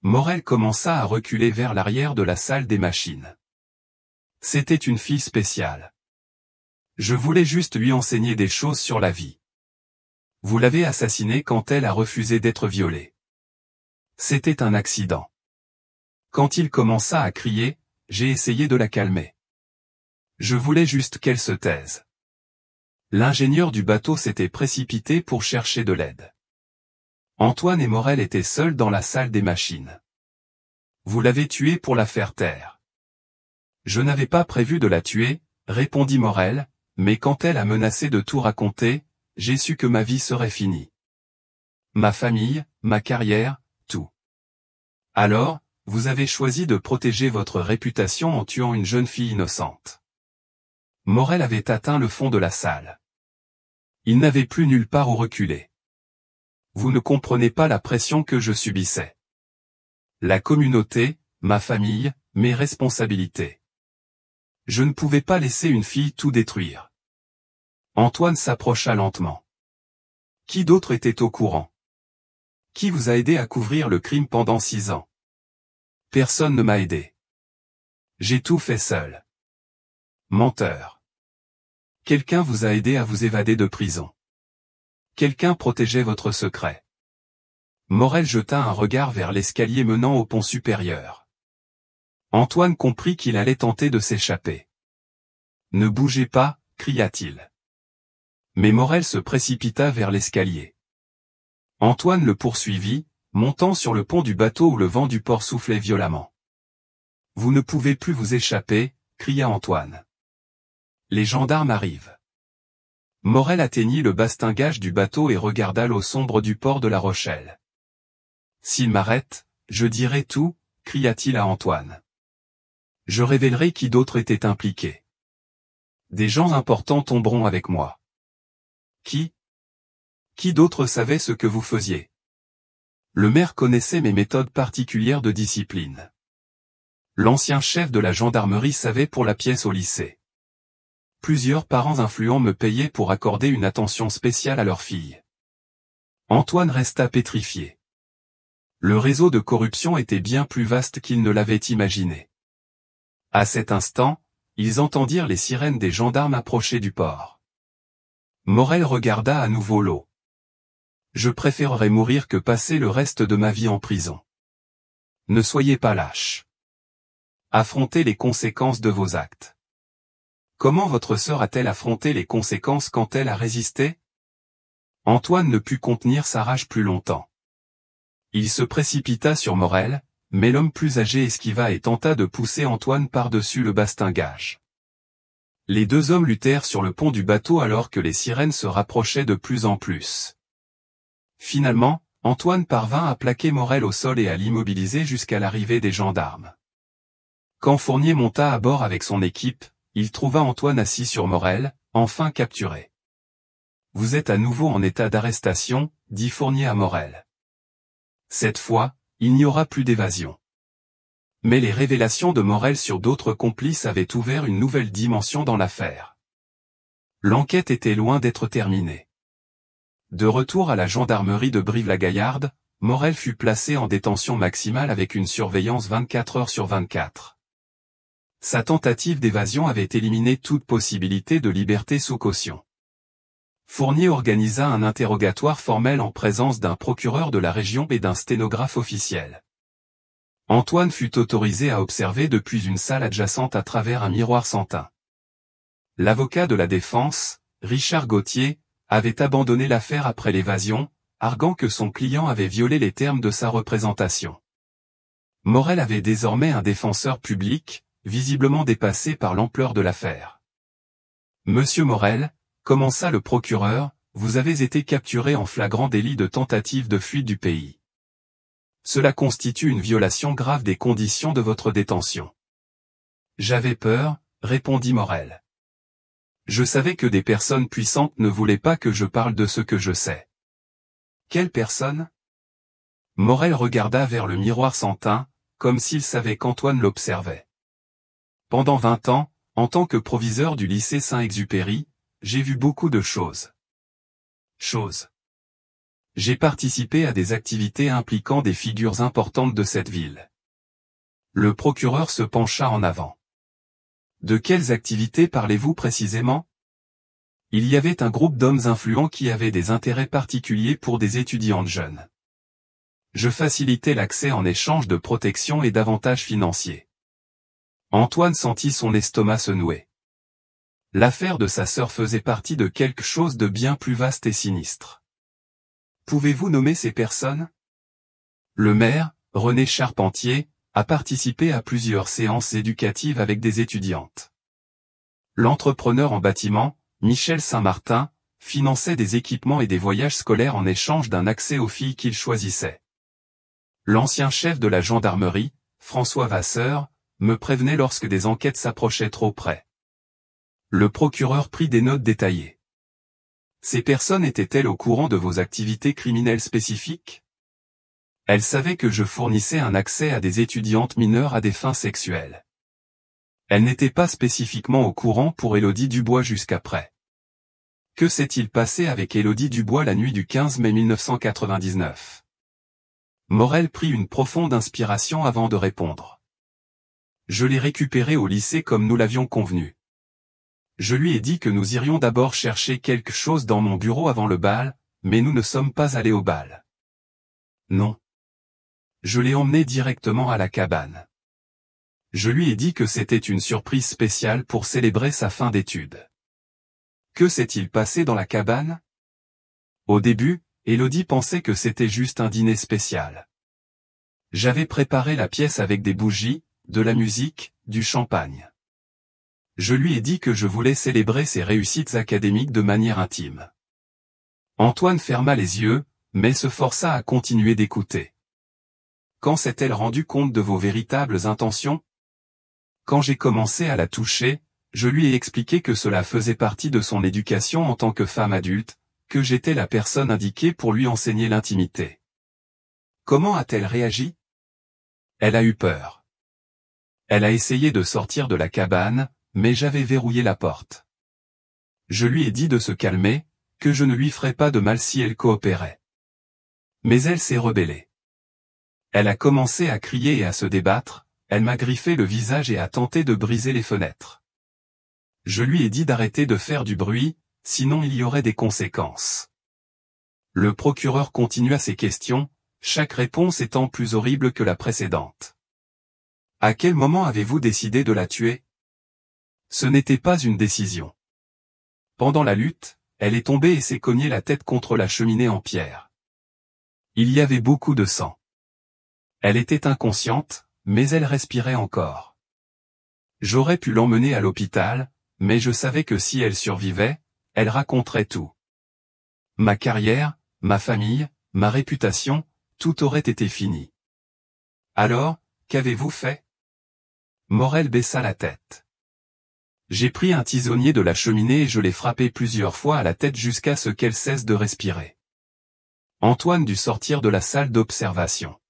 Morel commença à reculer vers l'arrière de la salle des machines. C'était une fille spéciale. Je voulais juste lui enseigner des choses sur la vie. Vous l'avez assassinée quand elle a refusé d'être violée. C'était un accident. Quand il commença à crier, j'ai essayé de la calmer. Je voulais juste qu'elle se taise. L'ingénieur du bateau s'était précipité pour chercher de l'aide. Antoine et Morel étaient seuls dans la salle des machines. Vous l'avez tuée pour la faire taire. Je n'avais pas prévu de la tuer, répondit Morel, mais quand elle a menacé de tout raconter, j'ai su que ma vie serait finie. Ma famille, ma carrière, tout. Alors, vous avez choisi de protéger votre réputation en tuant une jeune fille innocente. Morel avait atteint le fond de la salle. Il n'avait plus nulle part où reculer. Vous ne comprenez pas la pression que je subissais. La communauté, ma famille, mes responsabilités. Je ne pouvais pas laisser une fille tout détruire. Antoine s'approcha lentement. Qui d'autre était au courant? Qui vous a aidé à couvrir le crime pendant 6 ans? Personne ne m'a aidé. J'ai tout fait seul. Menteur. Quelqu'un vous a aidé à vous évader de prison. Quelqu'un protégeait votre secret. Morel jeta un regard vers l'escalier menant au pont supérieur. Antoine comprit qu'il allait tenter de s'échapper. « Ne bougez pas !» cria-t-il. Mais Morel se précipita vers l'escalier. Antoine le poursuivit, montant sur le pont du bateau où le vent du port soufflait violemment. « Vous ne pouvez plus vous échapper !» cria Antoine. « Les gendarmes arrivent. » Morel atteignit le bastingage du bateau et regarda l'eau sombre du port de La Rochelle. « S'ils m'arrêtent, je dirai tout !» cria-t-il à Antoine. « Je révélerai qui d'autre était impliqué. Des gens importants tomberont avec moi. » Qui d'autre savait ce que vous faisiez? Le maire connaissait mes méthodes particulières de discipline. L'ancien chef de la gendarmerie savait pour la pièce au lycée. Plusieurs parents influents me payaient pour accorder une attention spéciale à leur fille. Antoine resta pétrifié. Le réseau de corruption était bien plus vaste qu'il ne l'avait imaginé. À cet instant, ils entendirent les sirènes des gendarmes approcher du port. Morel regarda à nouveau l'eau. « Je préférerais mourir que passer le reste de ma vie en prison. Ne soyez pas lâches. Affrontez les conséquences de vos actes. » Comment votre sœur a-t-elle affronté les conséquences quand elle a résisté? Antoine ne put contenir sa rage plus longtemps. Il se précipita sur Morel, mais l'homme plus âgé esquiva et tenta de pousser Antoine par-dessus le bastingage. Les deux hommes luttèrent sur le pont du bateau alors que les sirènes se rapprochaient de plus en plus. Finalement, Antoine parvint à plaquer Morel au sol et à l'immobiliser jusqu'à l'arrivée des gendarmes. Quand Fournier monta à bord avec son équipe, il trouva Antoine assis sur Morel, enfin capturé. « Vous êtes à nouveau en état d'arrestation » dit Fournier à Morel. Cette fois, il n'y aura plus d'évasion. Mais les révélations de Morel sur d'autres complices avaient ouvert une nouvelle dimension dans l'affaire. L'enquête était loin d'être terminée. De retour à la gendarmerie de Brive-la-Gaillarde, Morel fut placé en détention maximale avec une surveillance 24 heures sur 24. Sa tentative d'évasion avait éliminé toute possibilité de liberté sous caution. Fournier organisa un interrogatoire formel en présence d'un procureur de la région et d'un sténographe officiel. Antoine fut autorisé à observer depuis une salle adjacente à travers un miroir sans teint. L'avocat de la défense, Richard Gauthier, avait abandonné l'affaire après l'évasion, arguant que son client avait violé les termes de sa représentation. Morel avait désormais un défenseur public, visiblement dépassé par l'ampleur de l'affaire. « Monsieur Morel, » commença le procureur, « vous avez été capturé en flagrant délit de tentative de fuite du pays. Cela constitue une violation grave des conditions de votre détention. » « J'avais peur, » répondit Morel. « Je savais que des personnes puissantes ne voulaient pas que je parle de ce que je sais. » « Quelle personne ?» Morel regarda vers le miroir sans teint, comme s'il savait qu'Antoine l'observait. « Pendant 20 ans, en tant que proviseur du lycée Saint-Exupéry, j'ai vu beaucoup de choses. J'ai participé à des activités impliquant des figures importantes de cette ville. » Le procureur se pencha en avant. « De quelles activités parlez-vous précisément ? » Il y avait un groupe d'hommes influents qui avaient des intérêts particuliers pour des étudiantes jeunes. Je facilitais l'accès en échange de protection et d'avantages financiers. Antoine sentit son estomac se nouer. L'affaire de sa sœur faisait partie de quelque chose de bien plus vaste et sinistre. Pouvez-vous nommer ces personnes? Le maire, René Charpentier, a participé à plusieurs séances éducatives avec des étudiantes. L'entrepreneur en bâtiment, Michel Saint-Martin, finançait des équipements et des voyages scolaires en échange d'un accès aux filles qu'il choisissait. L'ancien chef de la gendarmerie, François Vasseur, me prévenait lorsque des enquêtes s'approchaient trop près. Le procureur prit des notes détaillées. Ces personnes étaient-elles au courant de vos activités criminelles spécifiques? Elles savaient que je fournissais un accès à des étudiantes mineures à des fins sexuelles. Elle n'était pas spécifiquement au courant pour Élodie Dubois jusqu'après. Que s'est-il passé avec Élodie Dubois la nuit du 15 mai 1999? Morel prit une profonde inspiration avant de répondre. Je l'ai récupérée au lycée comme nous l'avions convenu. Je lui ai dit que nous irions d'abord chercher quelque chose dans mon bureau avant le bal, mais nous ne sommes pas allés au bal. Non. Je l'ai emmené directement à la cabane. Je lui ai dit que c'était une surprise spéciale pour célébrer sa fin d'études. Que s'est-il passé dans la cabane? Au début, Élodie pensait que c'était juste un dîner spécial. J'avais préparé la pièce avec des bougies, de la musique, du champagne. Je lui ai dit que je voulais célébrer ses réussites académiques de manière intime. Antoine ferma les yeux, mais se força à continuer d'écouter. Quand s'est-elle rendue compte de vos véritables intentions? Quand j'ai commencé à la toucher, je lui ai expliqué que cela faisait partie de son éducation en tant que femme adulte, que j'étais la personne indiquée pour lui enseigner l'intimité. Comment a-t-elle réagi? Elle a eu peur. Elle a essayé de sortir de la cabane, mais j'avais verrouillé la porte. Je lui ai dit de se calmer, que je ne lui ferais pas de mal si elle coopérait. Mais elle s'est rebellée. Elle a commencé à crier et à se débattre, elle m'a griffé le visage et a tenté de briser les fenêtres. Je lui ai dit d'arrêter de faire du bruit, sinon il y aurait des conséquences. Le procureur continua ses questions, chaque réponse étant plus horrible que la précédente. À quel moment avez-vous décidé de la tuer? Ce n'était pas une décision. Pendant la lutte, elle est tombée et s'est cognée la tête contre la cheminée en pierre. Il y avait beaucoup de sang. Elle était inconsciente, mais elle respirait encore. J'aurais pu l'emmener à l'hôpital, mais je savais que si elle survivait, elle raconterait tout. Ma carrière, ma famille, ma réputation, tout aurait été fini. Alors, qu'avez-vous fait? Morel baissa la tête. J'ai pris un tisonnier de la cheminée et je l'ai frappé plusieurs fois à la tête jusqu'à ce qu'elle cesse de respirer. Antoine dut sortir de la salle d'observation.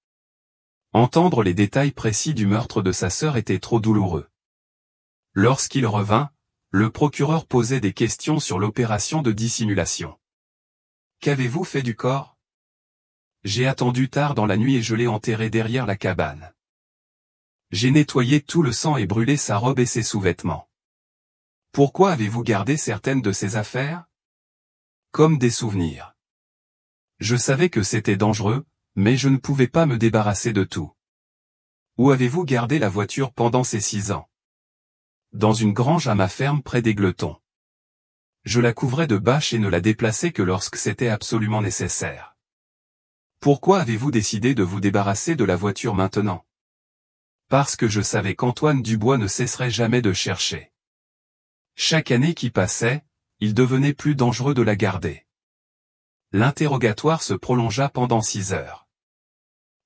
Entendre les détails précis du meurtre de sa sœur était trop douloureux. Lorsqu'il revint, le procureur posait des questions sur l'opération de dissimulation. Qu'avez-vous fait du corps? J'ai attendu tard dans la nuit et je l'ai enterré derrière la cabane. J'ai nettoyé tout le sang et brûlé sa robe et ses sous-vêtements. Pourquoi avez-vous gardé certaines de ces affaires? Comme des souvenirs. Je savais que c'était dangereux, mais je ne pouvais pas me débarrasser de tout. Où avez-vous gardé la voiture pendant ces 6 ans? Dans une grange à ma ferme près d'Égletons. Je la couvrais de bâches et ne la déplaçais que lorsque c'était absolument nécessaire. Pourquoi avez-vous décidé de vous débarrasser de la voiture maintenant? Parce que je savais qu'Antoine Dubois ne cesserait jamais de chercher. Chaque année qui passait, il devenait plus dangereux de la garder. L'interrogatoire se prolongea pendant 6 heures.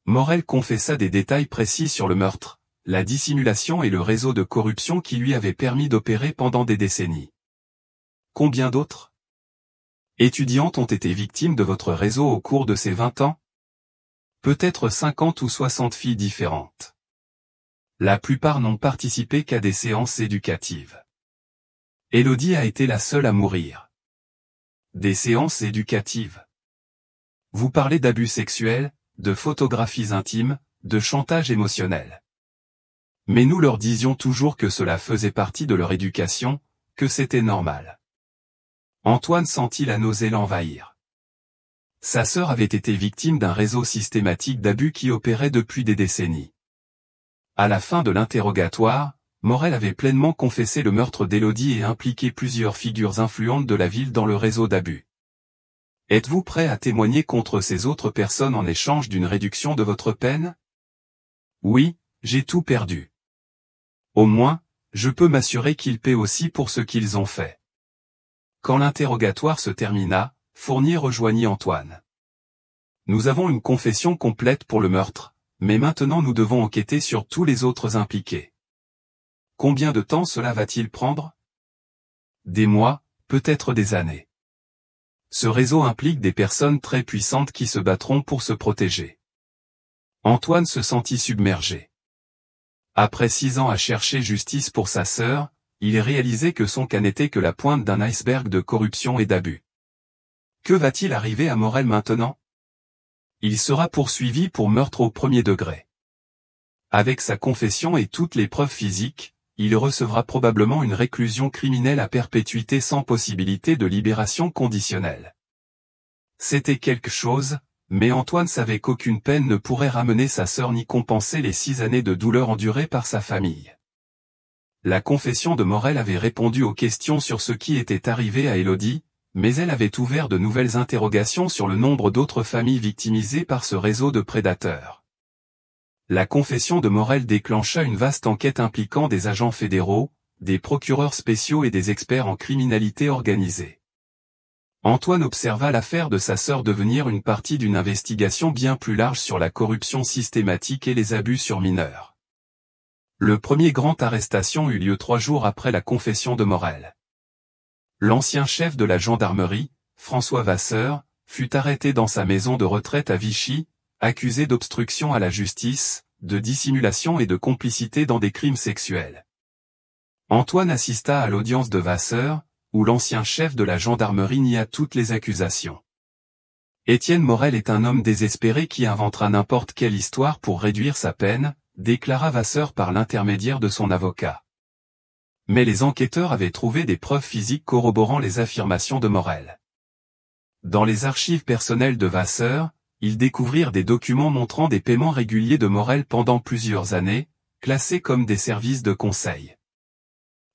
Morel confessa des détails précis sur le meurtre, la dissimulation et le réseau de corruption qui lui avait permis d'opérer pendant des décennies. Combien d'autres étudiantes ont été victimes de votre réseau au cours de ces 20 ans? Peut-être 50 ou 60 filles différentes. La plupart n'ont participé qu'à des séances éducatives. Élodie a été la seule à mourir. Des séances éducatives. Vous parlez d'abus sexuels, de photographies intimes, de chantage émotionnel. Mais nous leur disions toujours que cela faisait partie de leur éducation, que c'était normal. Antoine sentit la nausée l'envahir. Sa sœur avait été victime d'un réseau systématique d'abus qui opérait depuis des décennies. À la fin de l'interrogatoire, Morel avait pleinement confessé le meurtre d'Élodie et impliqué plusieurs figures influentes de la ville dans le réseau d'abus. Êtes-vous prêt à témoigner contre ces autres personnes en échange d'une réduction de votre peine? Oui, j'ai tout perdu. Au moins, je peux m'assurer qu'ils paient aussi pour ce qu'ils ont fait. Quand l'interrogatoire se termina, Fournier rejoignit Antoine. Nous avons une confession complète pour le meurtre, mais maintenant nous devons enquêter sur tous les autres impliqués. Combien de temps cela va-t-il prendre? Des mois, peut-être des années. Ce réseau implique des personnes très puissantes qui se battront pour se protéger. Antoine se sentit submergé. Après 6 ans à chercher justice pour sa sœur, il réalisait que son cas n'était que la pointe d'un iceberg de corruption et d'abus. Que va-t-il arriver à Morel maintenant? Il sera poursuivi pour meurtre au 1er degré. Avec sa confession et toutes les preuves physiques, il recevra probablement une réclusion criminelle à perpétuité sans possibilité de libération conditionnelle. C'était quelque chose, mais Antoine savait qu'aucune peine ne pourrait ramener sa sœur ni compenser les 6 années de douleur endurées par sa famille. La confession de Morel avait répondu aux questions sur ce qui était arrivé à Élodie, mais elle avait ouvert de nouvelles interrogations sur le nombre d'autres familles victimisées par ce réseau de prédateurs. La confession de Morel déclencha une vaste enquête impliquant des agents fédéraux, des procureurs spéciaux et des experts en criminalité organisée. Antoine observa l'affaire de sa sœur devenir une partie d'une investigation bien plus large sur la corruption systématique et les abus sur mineurs. Le premier grand arrestation eut lieu 3 jours après la confession de Morel. L'ancien chef de la gendarmerie, François Vasseur, fut arrêté dans sa maison de retraite à Vichy, accusé d'obstruction à la justice, de dissimulation et de complicité dans des crimes sexuels. Antoine assista à l'audience de Vasseur, où l'ancien chef de la gendarmerie nia toutes les accusations. Étienne Morel est un homme désespéré qui inventera n'importe quelle histoire pour réduire sa peine, déclara Vasseur par l'intermédiaire de son avocat. Mais les enquêteurs avaient trouvé des preuves physiques corroborant les affirmations de Morel. Dans les archives personnelles de Vasseur, ils découvrirent des documents montrant des paiements réguliers de Morel pendant plusieurs années, classés comme des services de conseil.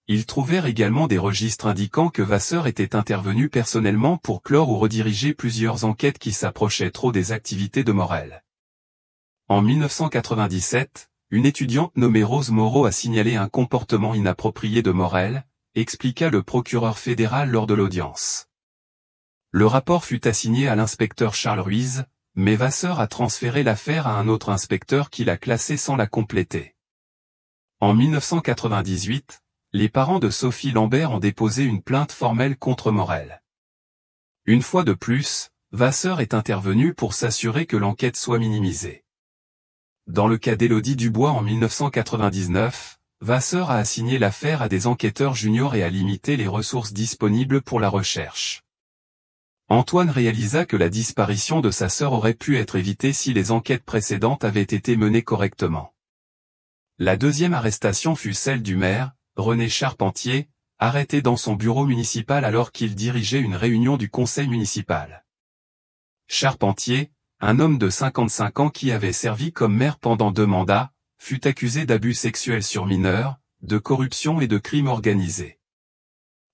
Ils trouvèrent également des registres indiquant que Vasseur était intervenu personnellement pour clore ou rediriger plusieurs enquêtes qui s'approchaient trop des activités de Morel. En 1997, une étudiante nommée Rose Moreau a signalé un comportement inapproprié de Morel, expliqua le procureur fédéral lors de l'audience. Le rapport fut assigné à l'inspecteur Charles Ruiz, mais Vasseur a transféré l'affaire à un autre inspecteur qui l'a classé sans la compléter. En 1998, les parents de Sophie Lambert ont déposé une plainte formelle contre Morel. Une fois de plus, Vasseur est intervenu pour s'assurer que l'enquête soit minimisée. Dans le cas d'Élodie Dubois en 1999, Vasseur a assigné l'affaire à des enquêteurs juniors et a limité les ressources disponibles pour la recherche. Antoine réalisa que la disparition de sa sœur aurait pu être évitée si les enquêtes précédentes avaient été menées correctement. La deuxième arrestation fut celle du maire, René Charpentier, arrêté dans son bureau municipal alors qu'il dirigeait une réunion du conseil municipal. Charpentier, un homme de 55 ans qui avait servi comme maire pendant 2 mandats, fut accusé d'abus sexuels sur mineurs, de corruption et de crimes organisés.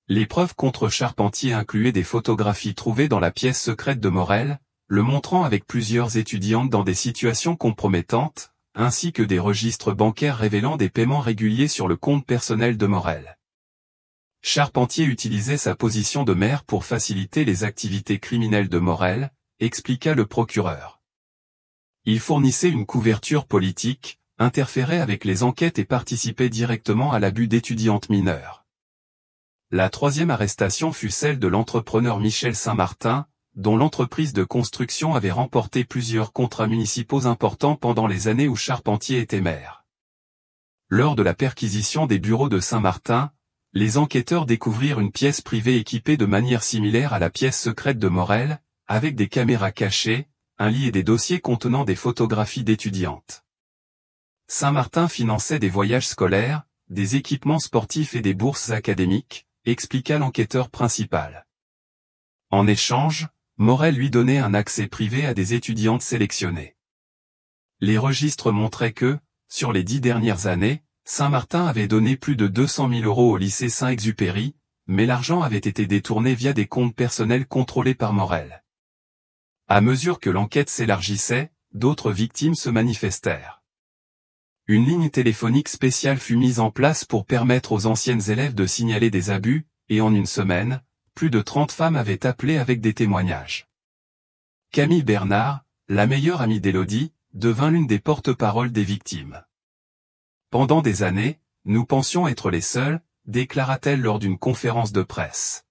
Les preuves contre Charpentier incluaient des photographies trouvées dans la pièce secrète de Morel, le montrant avec plusieurs étudiantes dans des situations compromettantes, ainsi que des registres bancaires révélant des paiements réguliers sur le compte personnel de Morel. Charpentier utilisait sa position de maire pour faciliter les activités criminelles de Morel, expliqua le procureur. Il fournissait une couverture politique, interférait avec les enquêtes et participait directement à l'abus d'étudiantes mineures. La troisième arrestation fut celle de l'entrepreneur Michel Saint-Martin, dont l'entreprise de construction avait remporté plusieurs contrats municipaux importants pendant les années où Charpentier était maire. Lors de la perquisition des bureaux de Saint-Martin, les enquêteurs découvrirent une pièce privée équipée de manière similaire à la pièce secrète de Morel, avec des caméras cachées, un lit et des dossiers contenant des photographies d'étudiantes. Saint-Martin finançait des voyages scolaires, des équipements sportifs et des bourses académiques, expliqua l'enquêteur principal. En échange, Morel lui donnait un accès privé à des étudiantes sélectionnées. Les registres montraient que, sur les 10 dernières années, Saint-Martin avait donné plus de 200 000 € au lycée Saint-Exupéry, mais l'argent avait été détourné via des comptes personnels contrôlés par Morel. À mesure que l'enquête s'élargissait, d'autres victimes se manifestèrent. Une ligne téléphonique spéciale fut mise en place pour permettre aux anciennes élèves de signaler des abus, et en une semaine, plus de 30 femmes avaient appelé avec des témoignages. Camille Bernard, la meilleure amie d'Élodie, devint l'une des porte-paroles des victimes. Pendant des années, nous pensions être les seuls, déclara-t-elle lors d'une conférence de presse.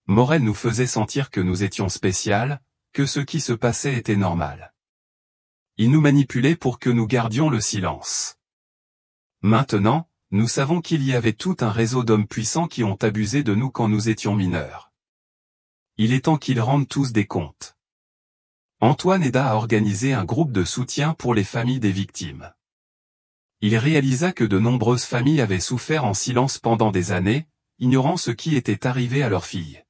Morel nous faisait sentir que nous étions spéciales, que ce qui se passait était normal. Il nous manipulait pour que nous gardions le silence. Maintenant, nous savons qu'il y avait tout un réseau d'hommes puissants qui ont abusé de nous quand nous étions mineurs. Il est temps qu'ils rendent tous des comptes. Antoine aida à organiser un groupe de soutien pour les familles des victimes. Il réalisa que de nombreuses familles avaient souffert en silence pendant des années, ignorant ce qui était arrivé à leur fille.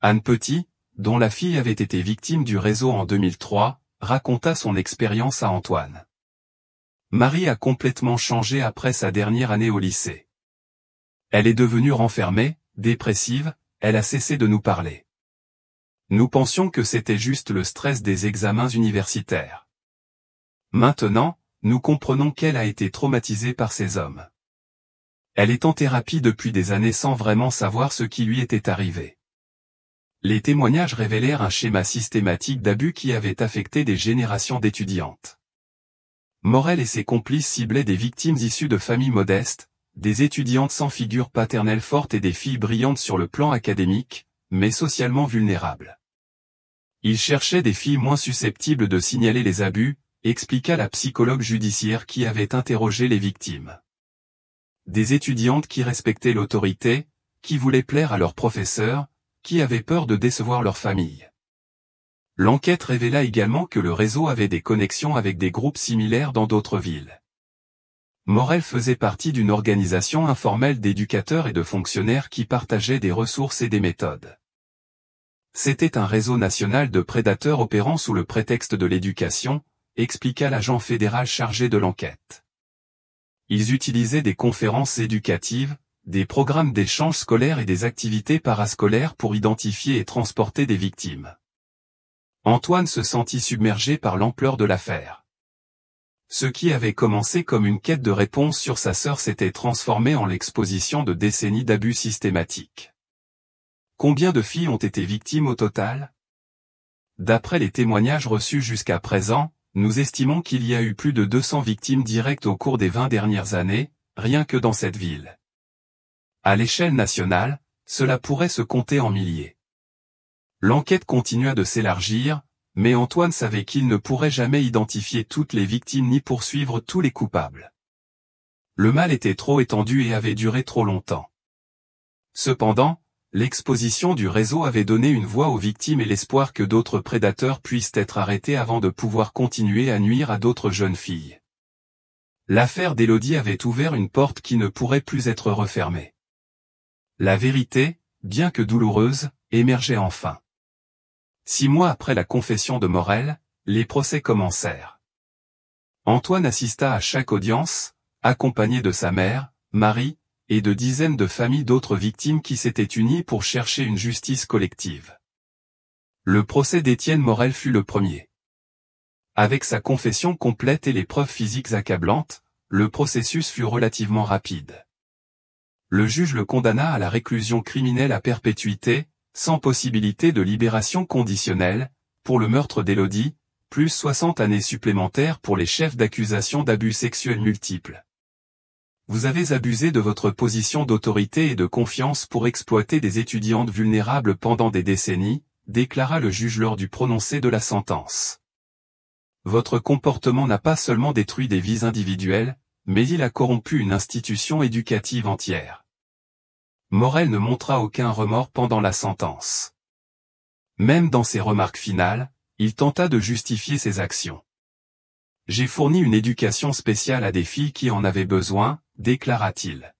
Anne Petit, dont la fille avait été victime du réseau en 2003, raconta son expérience à Antoine. Marie a complètement changé après sa dernière année au lycée. Elle est devenue renfermée, dépressive, elle a cessé de nous parler. Nous pensions que c'était juste le stress des examens universitaires. Maintenant, nous comprenons qu'elle a été traumatisée par ces hommes. Elle est en thérapie depuis des années sans vraiment savoir ce qui lui était arrivé. Les témoignages révélèrent un schéma systématique d'abus qui avait affecté des générations d'étudiantes. Morel et ses complices ciblaient des victimes issues de familles modestes, des étudiantes sans figure paternelle forte et des filles brillantes sur le plan académique, mais socialement vulnérables. Ils cherchaient des filles moins susceptibles de signaler les abus, expliqua la psychologue judiciaire qui avait interrogé les victimes. Des étudiantes qui respectaient l'autorité, qui voulaient plaire à leurs professeurs, qui avaient peur de décevoir leur famille. L'enquête révéla également que le réseau avait des connexions avec des groupes similaires dans d'autres villes. Morel faisait partie d'une organisation informelle d'éducateurs et de fonctionnaires qui partageaient des ressources et des méthodes. C'était un réseau national de prédateurs opérant sous le prétexte de l'éducation, expliqua l'agent fédéral chargé de l'enquête. Ils utilisaient des conférences éducatives, des programmes d'échange scolaires et des activités parascolaires pour identifier et transporter des victimes. Antoine se sentit submergé par l'ampleur de l'affaire. Ce qui avait commencé comme une quête de réponse sur sa sœur s'était transformé en l'exposition de décennies d'abus systématiques. Combien de filles ont été victimes au total? D'après les témoignages reçus jusqu'à présent, nous estimons qu'il y a eu plus de 200 victimes directes au cours des 20 dernières années, rien que dans cette ville. À l'échelle nationale, cela pourrait se compter en milliers. L'enquête continua de s'élargir, mais Antoine savait qu'il ne pourrait jamais identifier toutes les victimes ni poursuivre tous les coupables. Le mal était trop étendu et avait duré trop longtemps. Cependant, l'exposition du réseau avait donné une voix aux victimes et l'espoir que d'autres prédateurs puissent être arrêtés avant de pouvoir continuer à nuire à d'autres jeunes filles. L'affaire d'Élodie avait ouvert une porte qui ne pourrait plus être refermée. La vérité, bien que douloureuse, émergeait enfin. 6 mois après la confession de Morel, les procès commencèrent. Antoine assista à chaque audience, accompagné de sa mère, Marie, et de dizaines de familles d'autres victimes qui s'étaient unies pour chercher une justice collective. Le procès d'Étienne Morel fut le premier. Avec sa confession complète et les preuves physiques accablantes, le processus fut relativement rapide. Le juge le condamna à la réclusion criminelle à perpétuité, sans possibilité de libération conditionnelle, pour le meurtre d'Élodie, plus 60 années supplémentaires pour les chefs d'accusation d'abus sexuels multiples. Vous avez abusé de votre position d'autorité et de confiance pour exploiter des étudiantes vulnérables pendant des décennies, déclara le juge lors du prononcé de la sentence. Votre comportement n'a pas seulement détruit des vies individuelles, mais il a corrompu une institution éducative entière. Morel ne montra aucun remords pendant la sentence. Même dans ses remarques finales, il tenta de justifier ses actions. J'ai fourni une éducation spéciale à des filles qui en avaient besoin, déclara-t-il.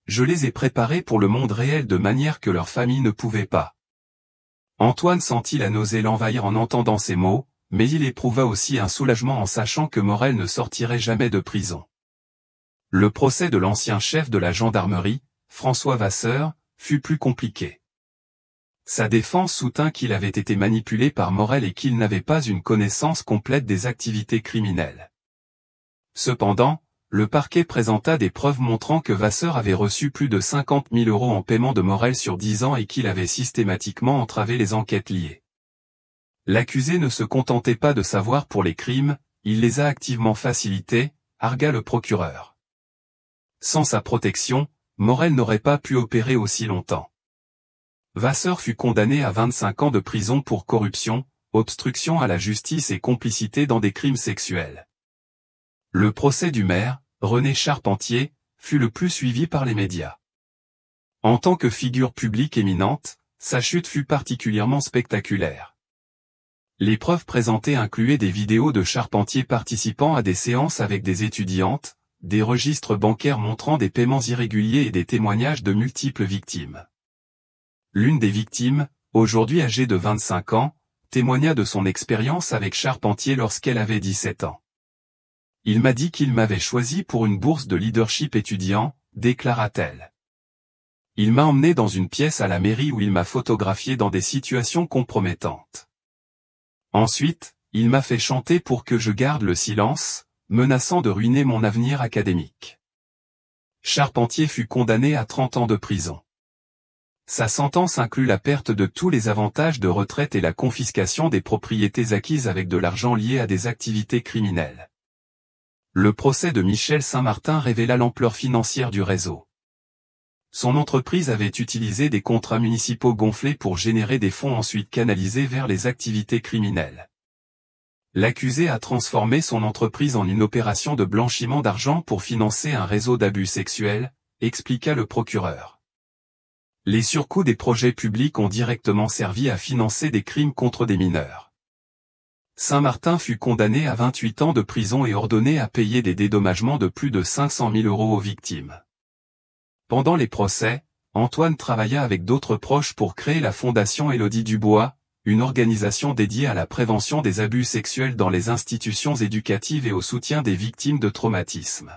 Je les ai préparées pour le monde réel de manière que leur famille ne pouvait pas. Antoine sentit la nausée l'envahir en entendant ces mots, mais il éprouva aussi un soulagement en sachant que Morel ne sortirait jamais de prison. Le procès de l'ancien chef de la gendarmerie, François Vasseur, fut plus compliqué. Sa défense soutint qu'il avait été manipulé par Morel et qu'il n'avait pas une connaissance complète des activités criminelles. Cependant, le parquet présenta des preuves montrant que Vasseur avait reçu plus de 50 000 € en paiement de Morel sur 10 ans et qu'il avait systématiquement entravé les enquêtes liées. L'accusé ne se contentait pas de savoir pour les crimes, il les a activement facilités, argua le procureur. Sans sa protection, Morel n'aurait pas pu opérer aussi longtemps. Vasseur fut condamné à 25 ans de prison pour corruption, obstruction à la justice et complicité dans des crimes sexuels. Le procès du maire, René Charpentier, fut le plus suivi par les médias. En tant que figure publique éminente, sa chute fut particulièrement spectaculaire. Les preuves présentées incluaient des vidéos de Charpentier participant à des séances avec des étudiantes, des registres bancaires montrant des paiements irréguliers et des témoignages de multiples victimes. L'une des victimes, aujourd'hui âgée de 25 ans, témoigna de son expérience avec Charpentier lorsqu'elle avait 17 ans. Il m'a dit qu'il m'avait choisi pour une bourse de leadership étudiant, déclara-t-elle. Il m'a emmené dans une pièce à la mairie où il m'a photographié dans des situations compromettantes. Ensuite, il m'a fait chanter pour que je garde le silence, menaçant de ruiner mon avenir académique. Charpentier fut condamné à 30 ans de prison. Sa sentence inclut la perte de tous les avantages de retraite et la confiscation des propriétés acquises avec de l'argent lié à des activités criminelles. Le procès de Michel Saint-Martin révéla l'ampleur financière du réseau. Son entreprise avait utilisé des contrats municipaux gonflés pour générer des fonds ensuite canalisés vers les activités criminelles. L'accusé a transformé son entreprise en une opération de blanchiment d'argent pour financer un réseau d'abus sexuels, expliqua le procureur. Les surcoûts des projets publics ont directement servi à financer des crimes contre des mineurs. Saint-Martin fut condamné à 28 ans de prison et ordonné à payer des dédommagements de plus de 500 000 € aux victimes. Pendant les procès, Antoine travailla avec d'autres proches pour créer la Fondation Élodie Dubois, une organisation dédiée à la prévention des abus sexuels dans les institutions éducatives et au soutien des victimes de traumatismes.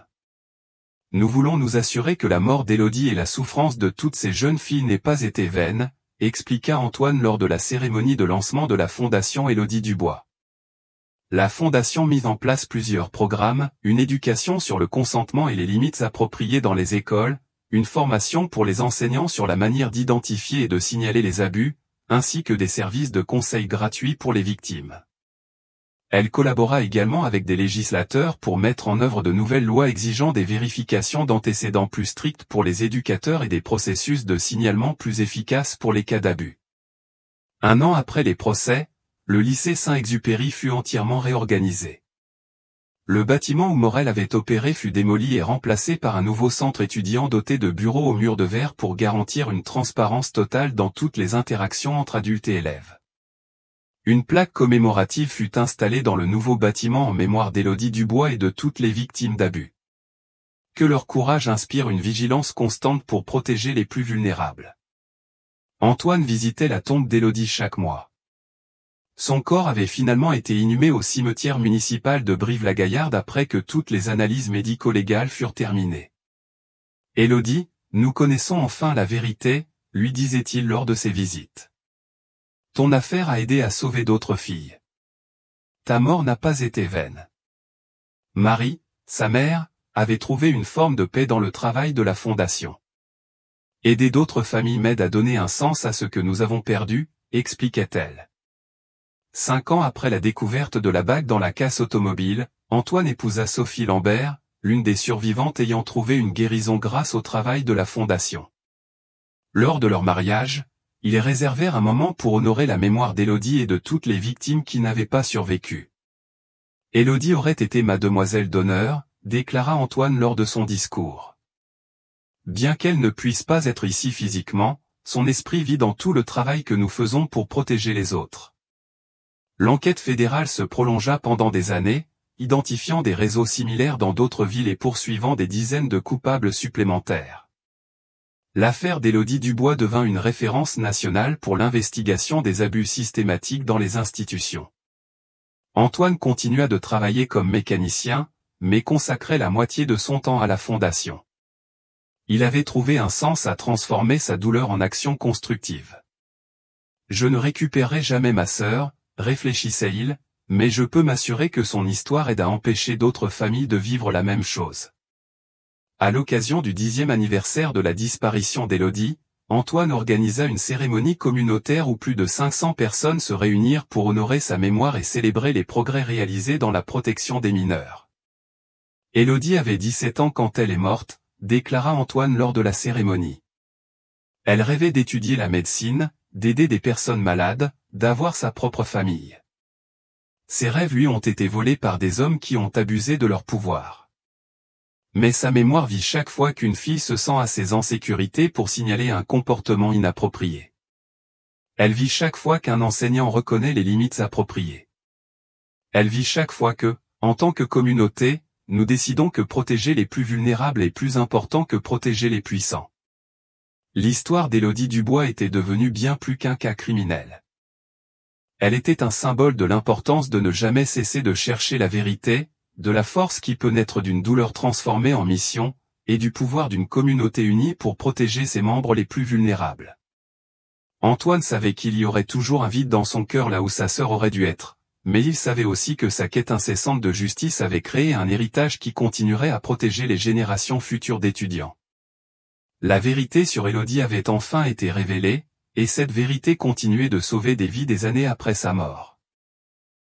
Nous voulons nous assurer que la mort d'Élodie et la souffrance de toutes ces jeunes filles n'aient pas été vaines, expliqua Antoine lors de la cérémonie de lancement de la Fondation Élodie Dubois. La Fondation mit en place plusieurs programmes, une éducation sur le consentement et les limites appropriées dans les écoles, une formation pour les enseignants sur la manière d'identifier et de signaler les abus, ainsi que des services de conseil gratuits pour les victimes. Elle collabora également avec des législateurs pour mettre en œuvre de nouvelles lois exigeant des vérifications d'antécédents plus strictes pour les éducateurs et des processus de signalement plus efficaces pour les cas d'abus. Un an après les procès, le lycée Saint-Exupéry fut entièrement réorganisé. Le bâtiment où Morel avait opéré fut démoli et remplacé par un nouveau centre étudiant doté de bureaux aux murs de verre pour garantir une transparence totale dans toutes les interactions entre adultes et élèves. Une plaque commémorative fut installée dans le nouveau bâtiment en mémoire d'Élodie Dubois et de toutes les victimes d'abus. Que leur courage inspire une vigilance constante pour protéger les plus vulnérables. Antoine visitait la tombe d'Élodie chaque mois. Son corps avait finalement été inhumé au cimetière municipal de Brive-la-Gaillarde après que toutes les analyses médico-légales furent terminées. « Élodie, nous connaissons enfin la vérité », lui disait-il lors de ses visites. « Ton affaire a aidé à sauver d'autres filles. Ta mort n'a pas été vaine. » Marie, sa mère, avait trouvé une forme de paix dans le travail de la Fondation. « Aider d'autres familles m'aide à donner un sens à ce que nous avons perdu, » expliquait-elle. 5 ans après la découverte de la bague dans la casse automobile, Antoine épousa Sophie Lambert, l'une des survivantes ayant trouvé une guérison grâce au travail de la Fondation. Lors de leur mariage, ils réservèrent un moment pour honorer la mémoire d'Élodie et de toutes les victimes qui n'avaient pas survécu. « Élodie aurait été ma demoiselle d'honneur », déclara Antoine lors de son discours. Bien qu'elle ne puisse pas être ici physiquement, son esprit vit dans tout le travail que nous faisons pour protéger les autres. L'enquête fédérale se prolongea pendant des années, identifiant des réseaux similaires dans d'autres villes et poursuivant des dizaines de coupables supplémentaires. L'affaire d'Élodie Dubois devint une référence nationale pour l'investigation des abus systématiques dans les institutions. Antoine continua de travailler comme mécanicien, mais consacrait la moitié de son temps à la Fondation. Il avait trouvé un sens à transformer sa douleur en action constructive. « Je ne récupérerai jamais ma sœur, » réfléchissait-il, mais je peux m'assurer que son histoire aide à empêcher d'autres familles de vivre la même chose. À l'occasion du 10e anniversaire de la disparition d'Élodie, Antoine organisa une cérémonie communautaire où plus de 500 personnes se réunirent pour honorer sa mémoire et célébrer les progrès réalisés dans la protection des mineurs. Élodie avait 17 ans quand elle est morte, déclara Antoine lors de la cérémonie. Elle rêvait d'étudier la médecine, d'aider des personnes malades, d'avoir sa propre famille. Ses rêves lui ont été volés par des hommes qui ont abusé de leur pouvoir. Mais sa mémoire vit chaque fois qu'une fille se sent assez en sécurité pour signaler un comportement inapproprié. Elle vit chaque fois qu'un enseignant reconnaît les limites appropriées. Elle vit chaque fois que, en tant que communauté, nous décidons que protéger les plus vulnérables est plus important que protéger les puissants. L'histoire d'Élodie Dubois était devenue bien plus qu'un cas criminel. Elle était un symbole de l'importance de ne jamais cesser de chercher la vérité, de la force qui peut naître d'une douleur transformée en mission, et du pouvoir d'une communauté unie pour protéger ses membres les plus vulnérables. Antoine savait qu'il y aurait toujours un vide dans son cœur là où sa sœur aurait dû être, mais il savait aussi que sa quête incessante de justice avait créé un héritage qui continuerait à protéger les générations futures d'étudiants. La vérité sur Élodie avait enfin été révélée, et cette vérité continuait de sauver des vies des années après sa mort.